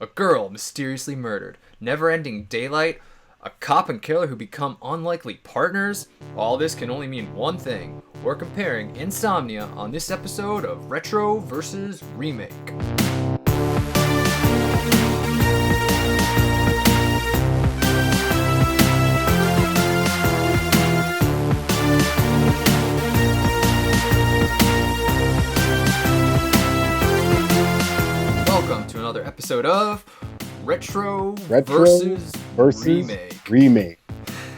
a girl mysteriously murdered, never-ending daylight, a cop and killer who become unlikely partners. All this can only mean one thing. We're comparing Insomnia on this episode of Retro versus Remake. Welcome to another episode of Retro versus Remake.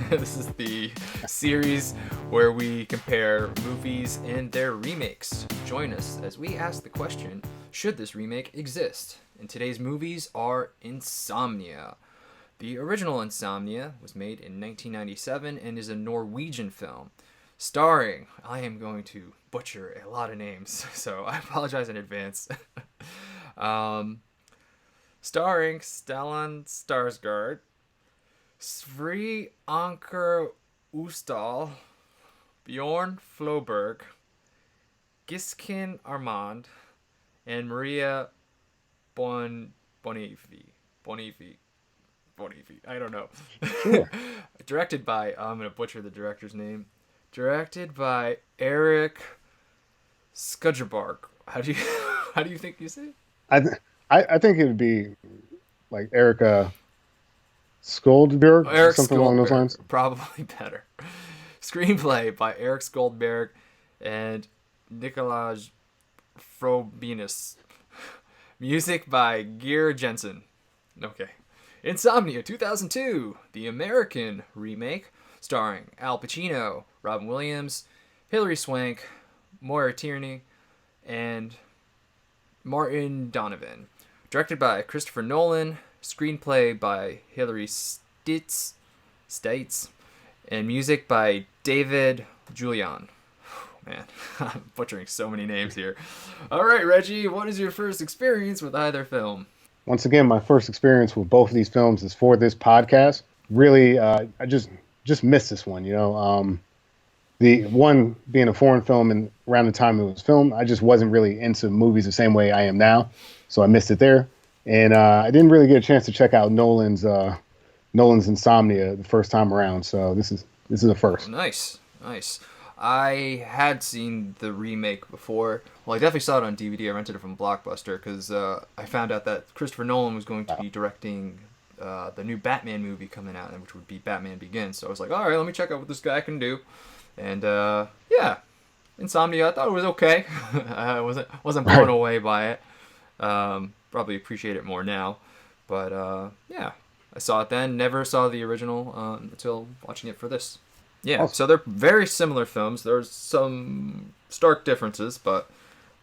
This is the series where we compare movies and their remakes. Join us as we ask the question, should this remake exist? And today's movies are Insomnia. The original Insomnia was made in 1997 and is a Norwegian film. Starring, I am going to butcher a lot of names, so I apologize in advance. Starring Stellan Skarsgård, Sri Anker Ustal, Bjorn Floberg, Giskin Armand, and Maria Bonivi. I don't know. Sure. Directed by, I'm going to butcher the director's name. Directed by Eric Skudgerbark. How do you think you say it? I think it would be like Erica Skoldberg, Eric something along those lines. Probably better. Screenplay by Eric Skoldberg and Nikolaj Frobinus. Music by Geir Jensen. Okay. Insomnia 2002, the American remake, starring Al Pacino, Robin Williams, Hilary Swank, Moira Tierney, and Martin Donovan. Directed by Christopher Nolan, screenplay by Hilary States, and music by David Julian. Man, I'm butchering so mmany names here. All right, Reggie, what is your first experience with either film? Once again, my first experience with both of these films is for this podcast. Really, I just missed this one. The one being a foreign film and around the time it was filmed, I just wasn't really into movies the same way I am now, so I missed it there. And I didn't really get a chance to check out Nolan's Insomnia the first time around. So this is a first. Oh, nice. I had seen the remake before. Well, I definitely saw it on DVD. I rented it from Blockbuster because I found out that Christopher Nolan was going to be directing the new Batman movie coming out, which would be Batman Begins. So I was like, all right, let me check out what this guy can do. And yeah, Insomnia, I thought it was okay. I wasn't blown away by it. Probably appreciate it more now. But yeah, I saw it then. Never saw the original until watching it for this. Yeah, so they're very similar films. There's some stark differences, but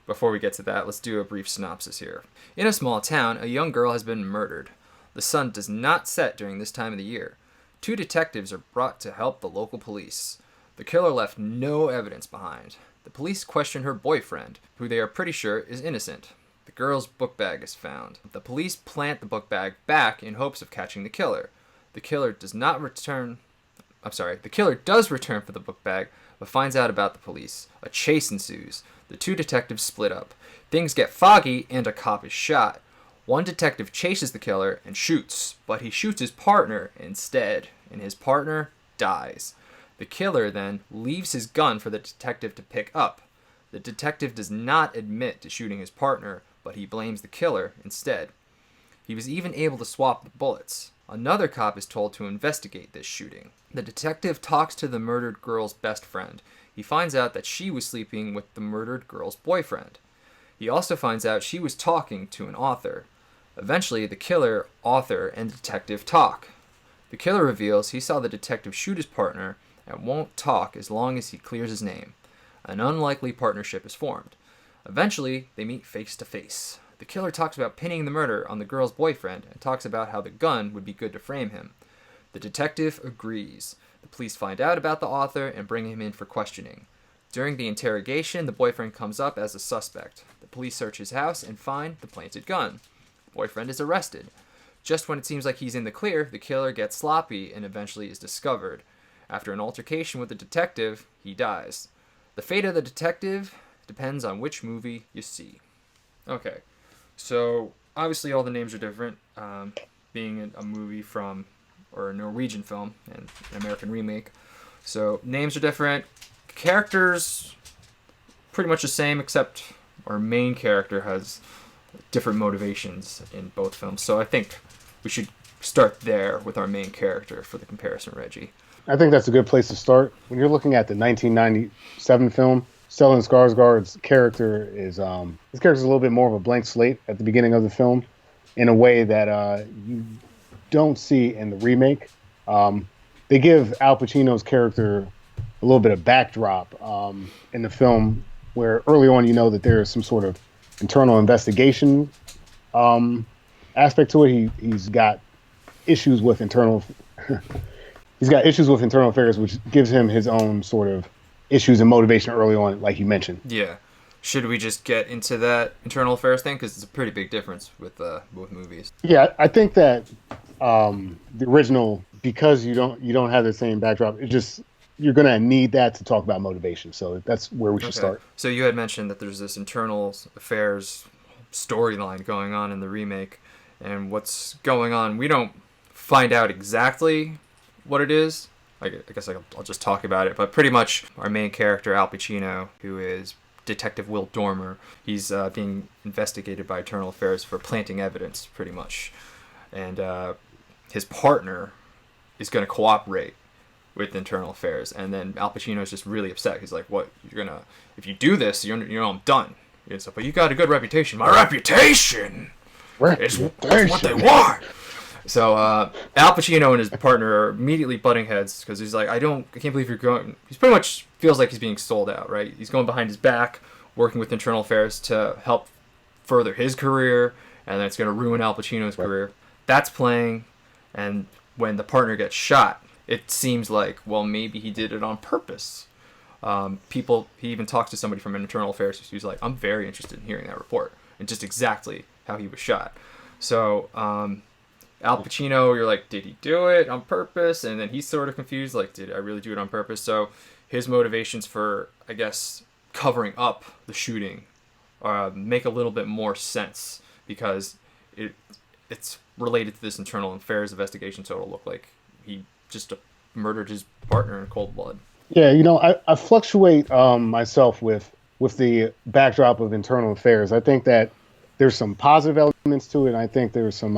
before we get to that, let's do a brief synopsis here. In a small town, a young girl has been murdered. The sun does not set during this time of the year. 2 detectives are brought to help the local police. The killer left no evidence behind. The police question her boyfriend, who they are pretty sure is innocent. The girl's book bag is found. The police plant the book bag back in hopes of catching the killer. The killer does return for the book bag, but finds out about the police. A chase ensues. The 2 detectives split up. Things get foggy and a cop is shot. One detective chases the killer and shoots, but he shoots his partner instead, and his partner dies. The killer then leaves his gun for the detective to pick up. The detective does not admit to shooting his partner, but he blames the killer instead. He was even able to swap the bullets. Another cop is told to investigate this shooting. The detective talks to the murdered girl's best friend. He finds out that she was sleeping with the murdered girl's boyfriend. He also finds out she was talking to an author. Eventually, the killer, author, and detective talk. The killer reveals he saw the detective shoot his partner and won't talk as long as he clears his name. An unlikely partnership is formed. Eventually, they meet face to face. The killer talks about pinning the murder on the girl's boyfriend and talks about how the gun would be good to frame him. The detective agrees. The police find out about the author and bring him in for questioning. During the interrogation, the boyfriend comes up as a suspect. The police search his house and find the planted gun. The boyfriend is arrested. Just when it seems like he's in the clear, the killer gets sloppy and eventually is discovered. After an altercation with the detective, he dies. The fate of the detective depends on which movie you see. Okay, so obviously all the names are different. Being a movie from or a Norwegian film and an American remake, so names are different. Characters pretty much the same, except our main character has different motivations in both films. So I think we should start there with our main character for the comparison, Reggie. I think that's a good place to start. When you're looking at the 1997 film, Stellan Skarsgård's character is his character's a little bit more of a blank slate at the beginning of the film, in a way that you don't see in the remake. They give Al Pacino's character a little bit of backdrop in the film, where early on you know that there is some sort of internal investigation aspect to it. He's got issues with internal affairs, which gives him his own sort of issues and motivation early on, like you mentioned. Yeah. Should we just get into that internal affairs thing? Because it's a pretty big difference with both movies. Yeah, I think that the original, because you don't have the same backdrop, you're going to need that to talk about motivation. So that's where we should start. So you had mentioned that there's this internal affairs storyline going on in the remake, and what's going on, we don't find out exactly what it is. I guess I'll just talk about it, but pretty much our main character, Al Pacino, who is Detective Will Dormer, he's being investigated by Internal Affairs for planting evidence, pretty much. And his partner is going to cooperate with Internal Affairs, and then Al Pacino is just really upset. He's like, "What? If you do this, I'm done." It's like, "But you got a good reputation." My reputation is what they want. So Al Pacino and his partner are immediately butting heads because he's like, I can't believe you're going. He pretty much feels like he's being sold out, right? He's going behind his back, working with Internal Affairs to help further his career, and then it's going to ruin Al Pacino's career. That's playing, and when the partner gets shot, it seems like, well, maybe he did it on purpose. He even talks to somebody from Internal Affairs who's like, I'm very interested in hearing that report and just exactly how he was shot. So Al Pacino, you're like, did he do it on purpose? And then he's sort of confused, like, did I really do it on purpose? So his motivations for, I guess, covering up the shooting make a little bit more sense because it's related to this internal affairs investigation, so it'll look like he just murdered his partner in cold blood. Yeah, I fluctuate myself with the backdrop of Internal Affairs. I think that there's some positive elements to it, and I think there's some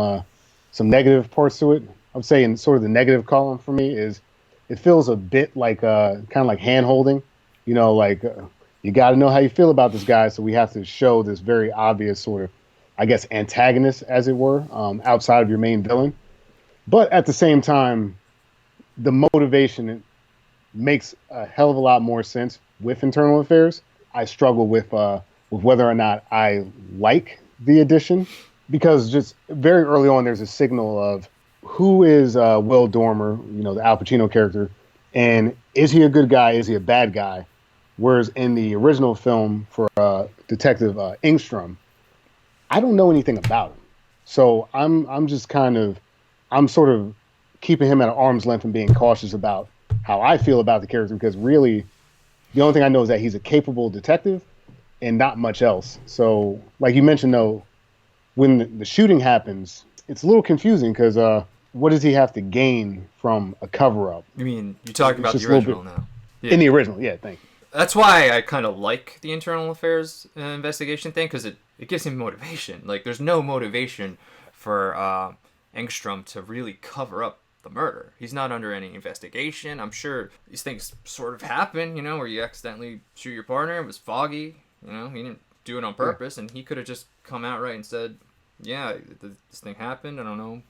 negative parts to it. I would say in sort of the negative column for me is it feels a bit like kind of like hand holding. You got to know how you feel about this guy, so we have to show this very obvious sort of, I guess, antagonist, as it were, outside of your main villain. But at the same time, the motivation makes a hell of a lot more sense with Internal Affairs. I struggle with whether or not I like the addition, because just very early on, there's a signal of who is Will Dormer, the Al Pacino character, and is he a good guy? Is he a bad guy? Whereas in the original film for Detective Engstrom, I don't know anything about him, so I'm sort of keeping him at an arm's length and being cautious about how I feel about the character, because really, the only thing I know is that he's a capable detective and not much else. So, like you mentioned, though, when the shooting happens, it's a little confusing because what does he have to gain from a cover-up? You mean you're talking about the original now? Yeah. In the original, yeah, thank you. That's why I kind of like the internal affairs investigation thing, because it gives him motivation. Like, there's no motivation for Engstrom to really cover up the murder. He's not under any investigation. I'm sure these things sort of happen, where you accidentally shoot your partner. It was foggy, he didn't do it on purpose, and he could have just come out right and said, yeah, this thing happened. I don't know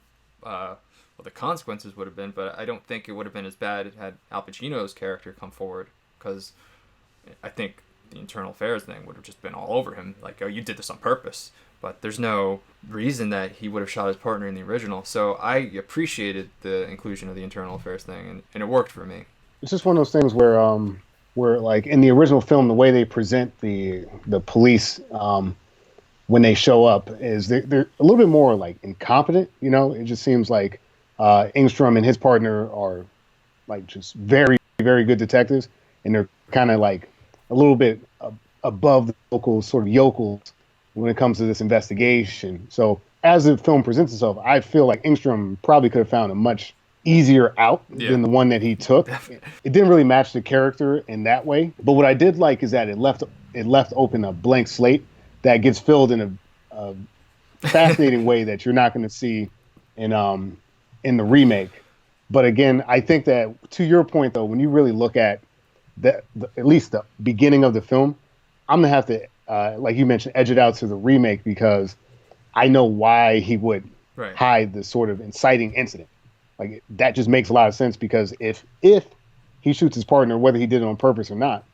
what the consequences would have been, but I don't think it would have been as bad had Al Pacino's character come forward, because I think the internal affairs thing would have just been all over him, like, oh, you did this on purpose. But there's no reason that he would have shot his partner in the original. So I appreciated the inclusion of the internal affairs thing, and it worked for me. It's just one of those things where like in the original film, the way they present the police when they show up is they're a little bit more like incompetent. It just seems like Engstrom and his partner are like just very, very good detectives, and they're kind of like a little bit above the local sort of yokels when it comes to this investigation. So as the film presents itself, I feel like Engstrom probably could have found a much easier out Yeah. than the one that he took. It didn't really match the character in that way. But what I did like is that it left open a blank slate that gets filled in a fascinating way that you're not going to see in the remake. But again, I think that to your point though, when you really look at at least the beginning of the film, I'm gonna have to like you mentioned, edge it out to the remake because I know why he would Right. hide the sort of inciting incident. Like that just makes a lot of sense because if he shoots his partner, whether he did it on purpose or not,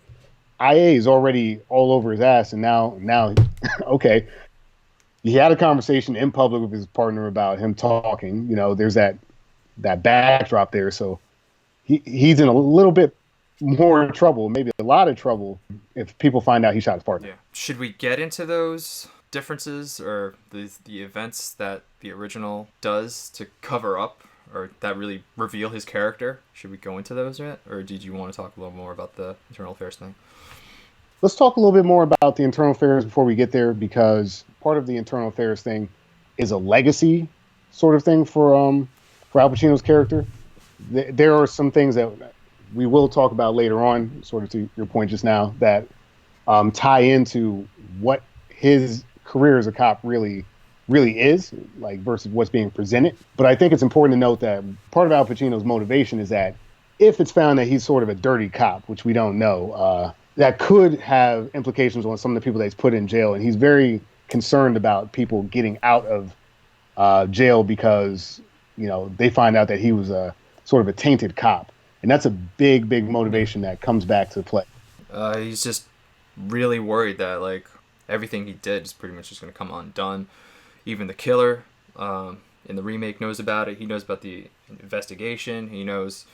IA is already all over his ass, and now okay, he had a conversation in public with his partner about him talking. You know, there's that backdrop there, so he's in a little bit more trouble, maybe a lot of trouble, if people find out he shot his partner. Yeah. Should we get into those differences or the events that the original does to cover up or that really reveal his character? Should we go into those yet, or did you want to talk a little more about the internal affairs thing? Let's talk a little bit more about the internal affairs before we get there, because part of the internal affairs thing is a legacy sort of thing for Al Pacino's character. There are some things that we will talk about later on, sort of to your point just now, that tie into what his career as a cop really is, like versus what's being presented. But I think it's important to note that part of Al Pacino's motivation is that if it's found that he's sort of a dirty cop, which we don't know, that could have implications on some of the people that he's put in jail. And he's very concerned about people getting out of jail because, you know, they find out that he was a sort of a tainted cop. And that's a big, big motivation that comes back to play. He's just really worried that like everything he did is pretty much just going to come undone. Even the killer in the remake knows about it. He knows about the investigation. He knows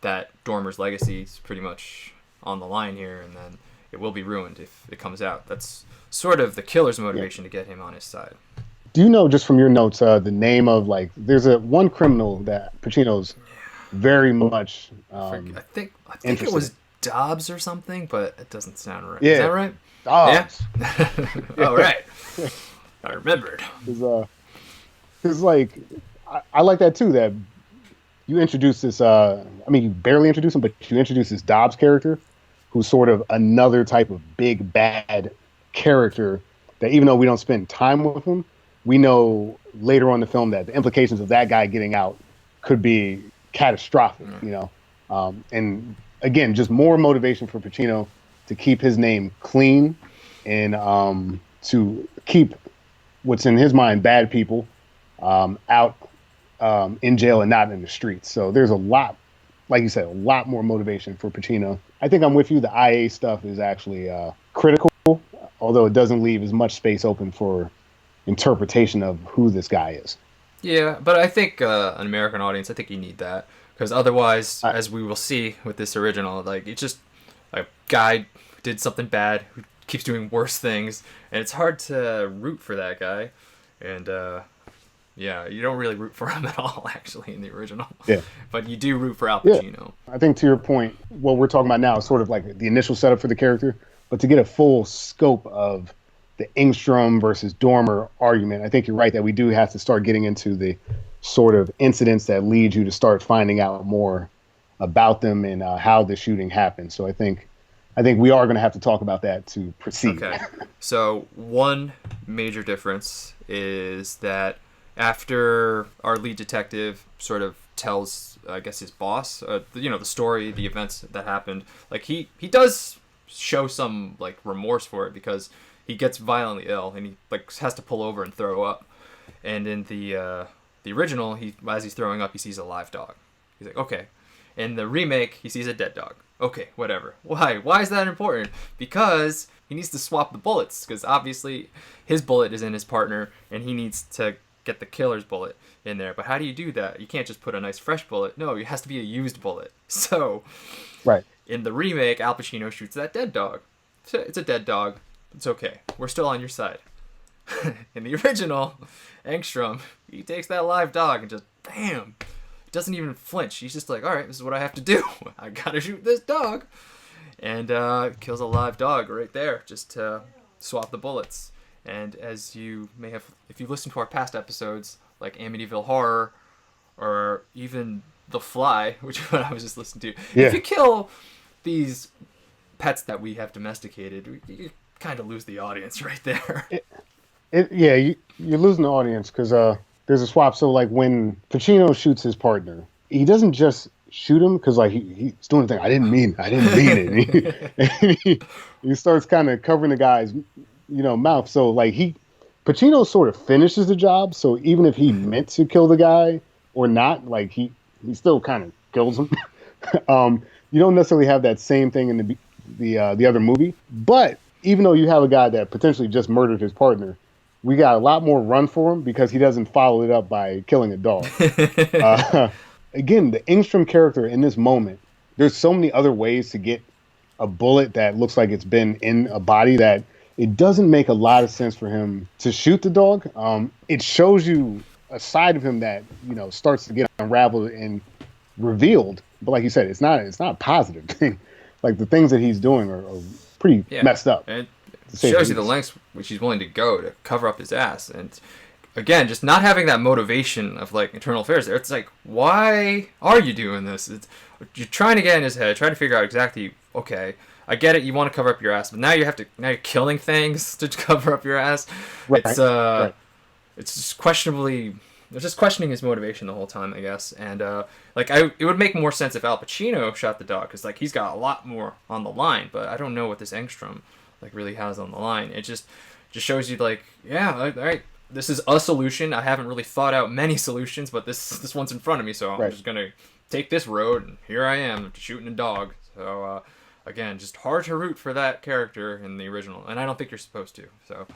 that Dormer's legacy is pretty much on the line here, and then it will be ruined if it comes out. That's sort of the killer's motivation to get him on his side. Do you know, just from your notes, the name of, like, there's one criminal that Pacino's very much I think it was Dobbs or something, but it doesn't sound right. Yeah. Is that right? Dobbs. Yeah. Oh, right. I remembered. Because like, I like that too, that you introduce this, I mean, you barely introduce him, but you introduce this Dobbs character, who's sort of another type of big bad character that even though we don't spend time with him, we know later on in the film that the implications of that guy getting out could be catastrophic, you know? And again, just more motivation for Pacino to keep his name clean and to keep what's in his mind bad people out in jail and not in the streets. So there's a lot, like you said, a lot more motivation for Pacino. I think I'm with you. The IA stuff is actually critical, although it doesn't leave as much space open for interpretation of who this guy is. Yeah, but I think an American audience, I think you need that. Because otherwise, as we will see with this original, like, it's just a guy who did something bad, who keeps doing worse things, and it's hard to root for that guy. And, yeah, you don't really root for him at all, actually, in the original. Yeah. But you do root for Al Pacino. Yeah. I think to your point, what we're talking about now is sort of like the initial setup for the character, but to get a full scope of the Engstrom versus Dormer argument, I think you're right that we do have to start getting into the sort of incidents that lead you to start finding out more about them and how the shooting happened. So I think we are going to have to talk about that to proceed. Okay. So one major difference is that after our lead detective sort of tells, I guess, his boss, the story, the events that happened, like he does show some like remorse for it because he gets violently ill and he like has to pull over and throw up. And in the original, as he's throwing up, he sees a live dog. He's like, okay. In the remake, he sees a dead dog. Okay, whatever. Why? Why is that important? Because he needs to swap the bullets, because obviously his bullet is in his partner, and he needs to get the killer's bullet in there. But how do you do that? You can't just put a nice fresh bullet. No, it has to be a used bullet. So, right. In the remake, Al Pacino shoots that dead dog. It's a dead dog. It's okay. We're still on your side. In the original, Engstrom, he takes that live dog and just, bam, doesn't even flinch. He's just like, all right, this is what I have to do. I gotta shoot this dog. And kills a live dog right there just to swap the bullets. And as you may have, if you listen to our past episodes, like Amityville Horror, or even The Fly, which is what I was just listening to, Yeah. if you kill these pets that we have domesticated, you kind of lose the audience right there. You're losing the audience because there's a swap. So like when Pacino shoots his partner, he doesn't just shoot him because like he's doing the thing. I didn't mean it. And he starts kind of covering the guy's mouth. So like Pacino sort of finishes the job. So even if he meant to kill the guy or not, like he still kind of kills him. You don't necessarily have that same thing in the other movie, but even though you have a guy that potentially just murdered his partner, we got a lot more run for him because he doesn't follow it up by killing a dog. Again, the Engstrom character in this moment, there's so many other ways to get a bullet that looks like it's been in a body that it doesn't make a lot of sense for him to shoot the dog. It shows you a side of him that starts to get unraveled and revealed. But like you said, it's not a positive thing. Like the things that he's doing are pretty messed up. And it shows you the lengths which he's willing to go to cover up his ass. And again, just not having that motivation of like internal affairs there. It's like, why are you doing this? You're trying to get in his head, trying to figure out exactly, okay, I get it, you want to cover up your ass, but now you're killing things to cover up your ass. Right. It's just questionably. They're just questioning his motivation the whole time, I guess. And it would make more sense if Al Pacino shot the dog, because like he's got a lot more on the line. But I don't know what this Engstrom like really has on the line. It just shows you like, yeah, all right, this is a solution. I haven't really thought out many solutions, but this one's in front of me, so I'm just gonna take this road, and here I am shooting a dog. So again, just hard to root for that character in the original, and I don't think you're supposed to. So.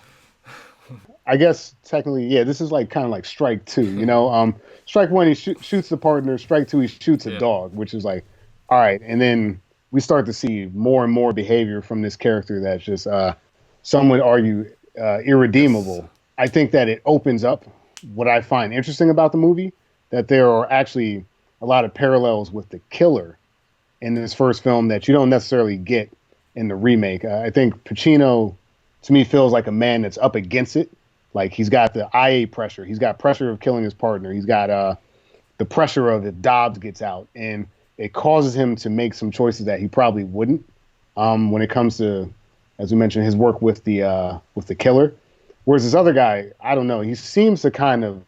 I guess technically, yeah, this is like kind of like strike two, strike one, he shoots the partner. Strike two, he shoots a dog, which is like, all right. And then we start to see more and more behavior from this character that's just, some would argue, irredeemable. I think that it opens up what I find interesting about the movie, that there are actually a lot of parallels with the killer in this first film that you don't necessarily get in the remake. I think Pacino, to me, feels like a man that's up against it. Like he's got the IA pressure. He's got pressure of killing his partner. He's got the pressure of if Dobbs gets out. And it causes him to make some choices that he probably wouldn't when it comes to, as we mentioned, his work with the killer. Whereas this other guy, I don't know, he seems to kind of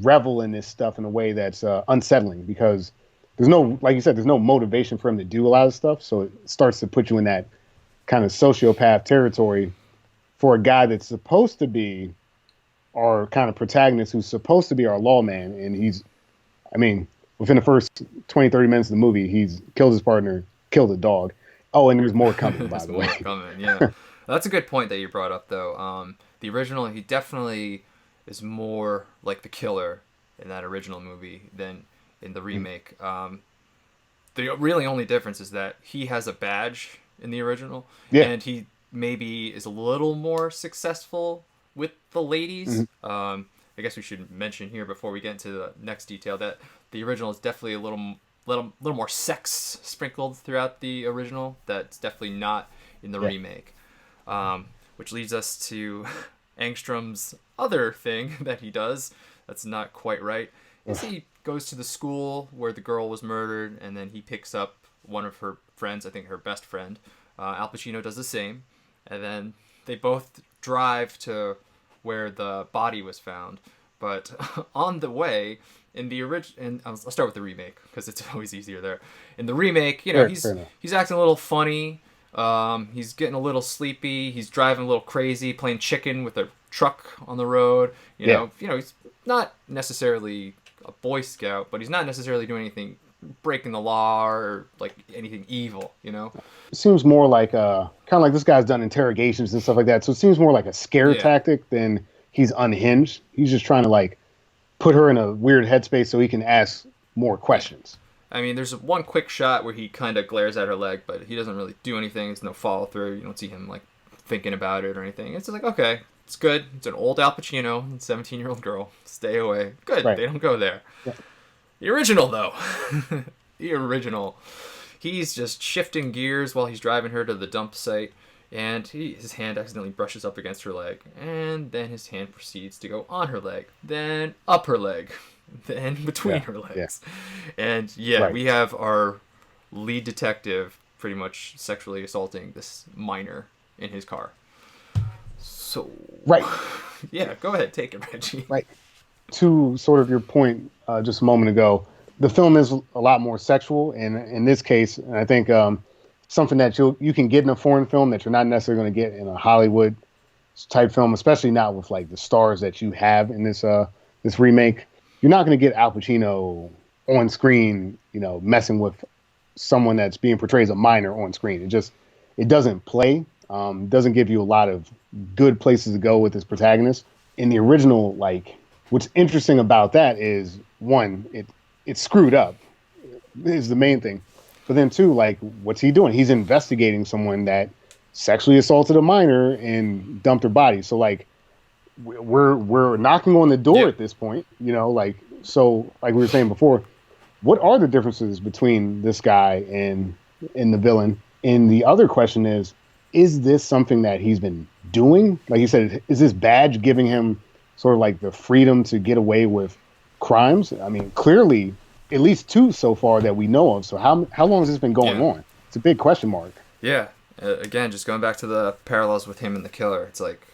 revel in this stuff in a way that's unsettling because there's no, like you said, there's no motivation for him to do a lot of stuff. So it starts to put you in that kind of sociopath territory for a guy that's supposed to be our kind of protagonist, who's supposed to be our lawman. And within the first 20, 30 minutes of the movie, he's killed his partner, killed a dog. Oh, and there's more coming, by the way. Yeah. That's a good point that you brought up, though. The original, he definitely is more like the killer in that original movie than in the remake. The really only difference is that he has a badge in the original, and he maybe is a little more successful with the ladies. I guess we should mention here before we get into the next detail that the original is definitely a little more sex sprinkled throughout the original. That's definitely not in the remake, which leads us to Engstrom's other thing that he does that's not quite right. Is he goes to the school where the girl was murdered, and then he picks up one of her friends, I think her best friend. Al Pacino does the same, and then they both drive to where the body was found. But on the way, in the original, I'll start with the remake because it's always easier there. In the remake, he's acting a little funny. He's getting a little sleepy. He's driving a little crazy, playing chicken with a truck on the road. You know, he's not necessarily a Boy Scout, but he's not necessarily doing anything breaking the law or like anything evil. It seems more like kind of like this guy's done interrogations and stuff like that. So it seems more like a scare tactic than he's unhinged. He's just trying to like put her in a weird headspace so he can ask more questions. I mean, there's one quick shot where he kind of glares at her leg, but he doesn't really do anything. There's no follow through. You don't see him like thinking about it or anything. It's just like, okay, it's good. It's an old Al Pacino, 17-year-old girl. Stay away. Good. Right. They don't go there. Yeah. The original, though. The original. He's just shifting gears while he's driving her to the dump site. and his hand accidentally brushes up against her leg, and then his hand proceeds to go on her leg, then up her leg, then between Yeah. her Yeah. legs. And yeah, Right. we have our lead detective pretty much sexually assaulting this minor in his car. So, Right. yeah, go ahead, take it, Reggie. Right. To sort of your point just a moment ago, the film is a lot more sexual, and in this case, and I think something that you can get in a foreign film that you're not necessarily going to get in a Hollywood type film, especially not with like the stars that you have in this remake. You're not going to get Al Pacino on screen, messing with someone that's being portrayed as a minor on screen. It doesn't play. Doesn't give you a lot of good places to go with this protagonist. In the original, like, what's interesting about that is one, it's screwed up is the main thing. But then two, like, what's he doing? He's investigating someone that sexually assaulted a minor and dumped her body. So like, we're knocking on the door Yeah. at this point, like, so like we were saying before, what are the differences between this guy and the villain? And the other question is this something that he's been doing? Like you said, is this badge giving him sort of like the freedom to get away with crimes? I mean, clearly, at least two so far that we know of. So how long has this been going Yeah. on? It's a big question mark. Yeah. Again, just going back to the parallels with him and the killer, it's like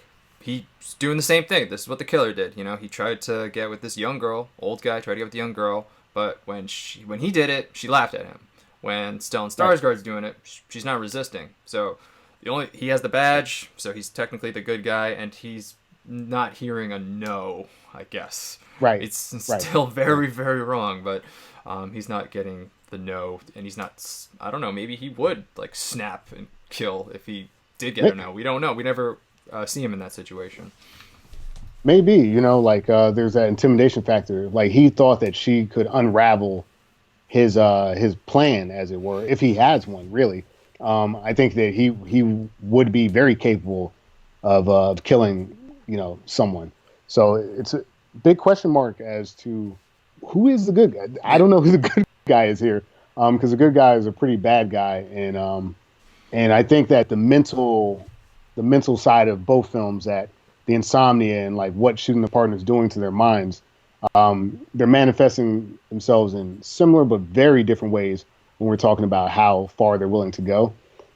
he's doing the same thing. This is what the killer did. He tried to get with this young girl, old guy tried to get with the young girl, but when he did it, she laughed at him. When Stellan Skarsgård's doing it, she's not resisting. So he has the badge, so he's technically the good guy, and he's not hearing a no, I guess. Right. It's Right. still very, very wrong, but he's not getting the no, and he's not. I don't know. Maybe he would like snap and kill if he did get a no. We don't know. We never see him in that situation. Maybe, like there's that intimidation factor. Like he thought that she could unravel his plan, as it were, if he has one, really. I think that he would be very capable of killing, someone. So it's a big question mark as to who is the good guy. I don't know who the good guy is here, because the good guy is a pretty bad guy, and I think that the mental side of both films, that the insomnia and like what shooting the partner is doing to their minds, they're manifesting themselves in similar but very different ways when we're talking about how far they're willing to go.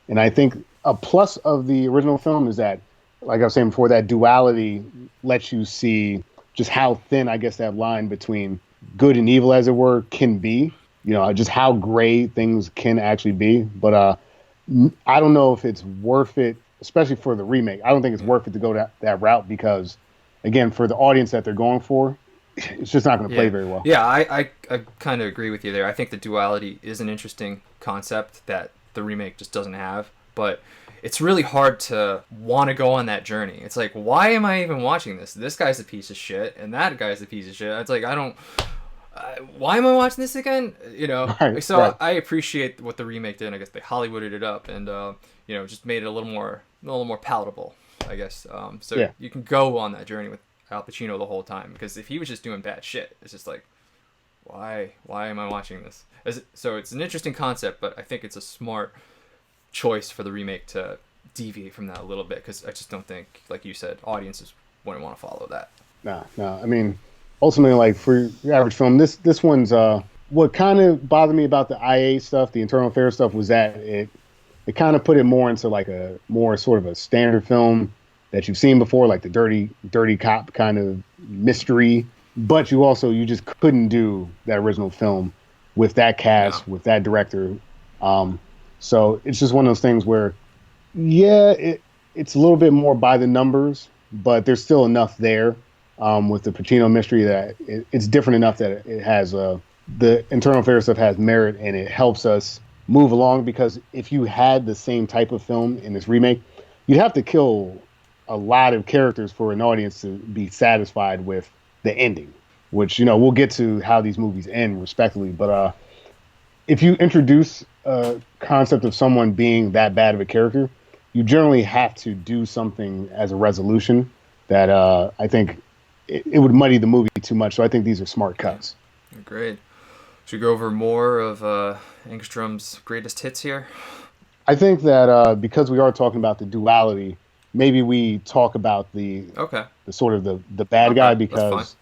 And I think a plus of the original film is that, like I was saying before, that duality lets you see just how thin, I guess, that line between good and evil, as it were, can be. Just how gray things can actually be. But I don't know if it's worth it, especially for the remake. I don't think it's worth it to go that route because, again, for the audience that they're going for, it's just not going to play very well. Yeah, I kind of agree with you there. I think the duality is an interesting concept that the remake just doesn't have, but it's really hard to want to go on that journey. It's like, why am I even watching this? This guy's a piece of shit, and that guy's a piece of shit. It's like, I don't... why am I watching this again? Right, So right. I appreciate what the remake did. I guess they Hollywooded it up and just made it a little more palatable, I guess. So Yeah. you can go on that journey with Al Pacino the whole time, because if he was just doing bad shit, it's just like, why am I watching this? So it's an interesting concept, but I think it's a smart choice for the remake to deviate from that a little bit, because I just don't think, like you said, audiences wouldn't want to follow that. No. I mean, ultimately, like for your average film, this one's what kind of bothered me about the IA stuff, the internal affairs stuff, was that it kind of put it more into like a more sort of a standard film that you've seen before, like the dirty cop kind of mystery. But you just couldn't do that original film with that cast, with that director. So it's just one of those things where, yeah, it's a little bit more by the numbers, but there's still enough there with the Pacino mystery that it's different enough that it has the internal affairs stuff has merit, and it helps us move along. Because if you had the same type of film in this remake, you'd have to kill a lot of characters for an audience to be satisfied with the ending, which, we'll get to how these movies end respectively. But if you introduce a concept of someone being that bad of a character, you generally have to do something as a resolution that I think it would muddy the movie too much. So I think these are smart cuts. Great. Should we go over more of Engstrom's greatest hits here? I think that because we are talking about the duality, maybe we talk about Okay. the sort of the bad Okay. guy That's fine. because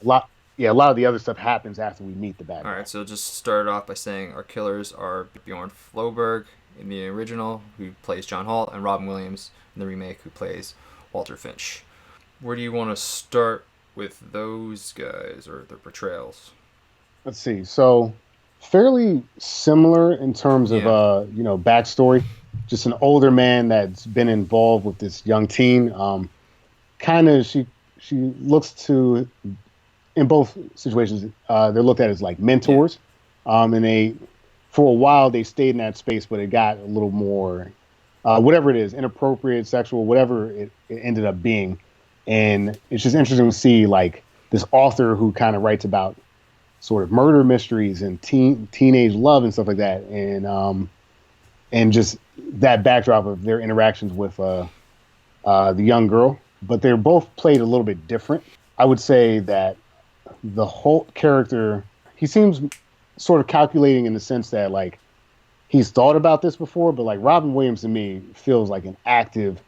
a lot yeah a lot of the other stuff happens after we meet the bad All guy. right. So just start off by saying our killers are Bjorn Floberg in the original, who plays John Holt, and Robin Williams in the remake, who plays Walter Finch. Where do you want to start with those guys or their portrayals? Let's see. So fairly similar in terms of Yeah. backstory. Just an older man that's been involved with this young teen. Kind of she looks to in both situations. They're looked at as like Yeah. mentors, and they for a while they stayed in that space, but it got a little more whatever it is, inappropriate, sexual, whatever it ended up being. And it's just interesting to see like this author who kind of writes about sort of murder mysteries and teenage love and stuff like that, and just that backdrop of their interactions with the young girl. But they're both played a little bit different. I would say that the whole character he seems sort of calculating in the sense that like he's thought about this before, but like Robin Williams to me feels like an active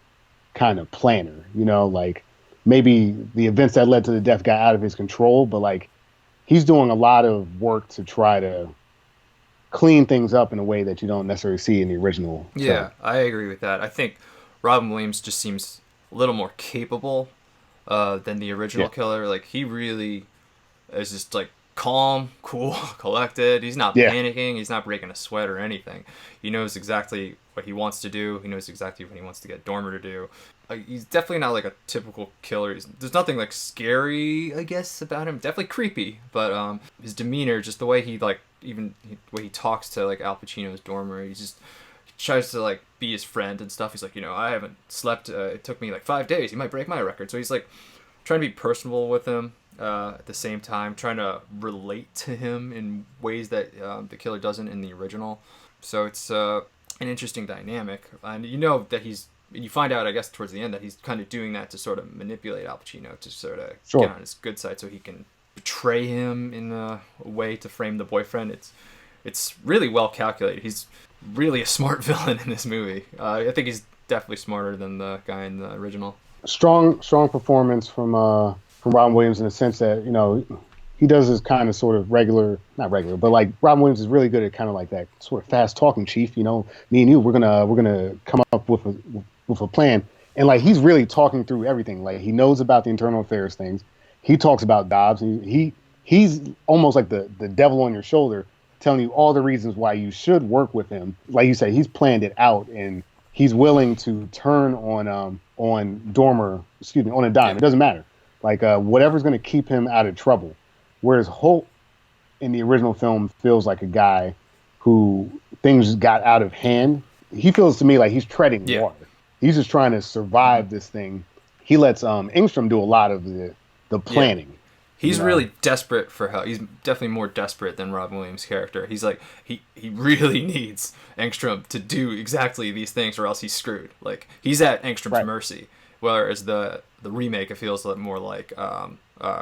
kind of planner. Like maybe the events that led to the death got out of his control, but like he's doing a lot of work to try to clean things up in a way that you don't necessarily see in the original film. Yeah, I agree with that. I think Robin Williams just seems a little more capable than the original Yeah, killer. Like he really is just like calm, cool, collected. He's not yeah, panicking. He's not breaking a sweat or anything. He knows exactly what he wants to do. He knows exactly what he wants to get Dormer to do. Like, he's definitely not like a typical killer. There's nothing like scary, I guess, about him. Definitely creepy, but his demeanor, just the way he like the way he talks to like Al Pacino's Dormer, he tries to like be his friend and stuff. He's like, I haven't slept. It took me like 5 days. You might break my record. So he's like trying to be personable with him at the same time, trying to relate to him in ways that the killer doesn't in the original. So it's an interesting dynamic, and that you find out, I guess, towards the end that he's kind of doing that to sort of manipulate Al Pacino to sort of get sure. on his good side, so he can betray him in a way to frame the boyfriend. It's really well calculated. He's really a smart villain in this movie. I think he's definitely smarter than the guy in the original. Strong performance from Robin Williams in the sense that he does his kind of sort of regular, not regular, but like Robin Williams is really good at kind of like that sort of fast talking chief. Me and you, we're gonna come up with a plan, and like he's really talking through everything. Like he knows about the internal affairs things. He talks about Dobbs. He's almost like the devil on your shoulder, telling you all the reasons why you should work with him. Like you said, he's planned it out, and he's willing to turn on Dormer, excuse me, on a dime. Yeah, It doesn't matter. Like whatever's going to keep him out of trouble. Whereas Holt in the original film feels like a guy who things got out of hand. He feels to me like he's treading yeah. water. He's just trying to Mm-hmm. survive this thing. He lets Ingstrom do a lot of the Yeah. planning. You He's know, really desperate for help. He's definitely more desperate than Robin Williams' character. He's like he really needs Engstrom to do exactly these things, or else he's screwed. Like he's at Engstrom's right? mercy. Whereas the remake, it feels more like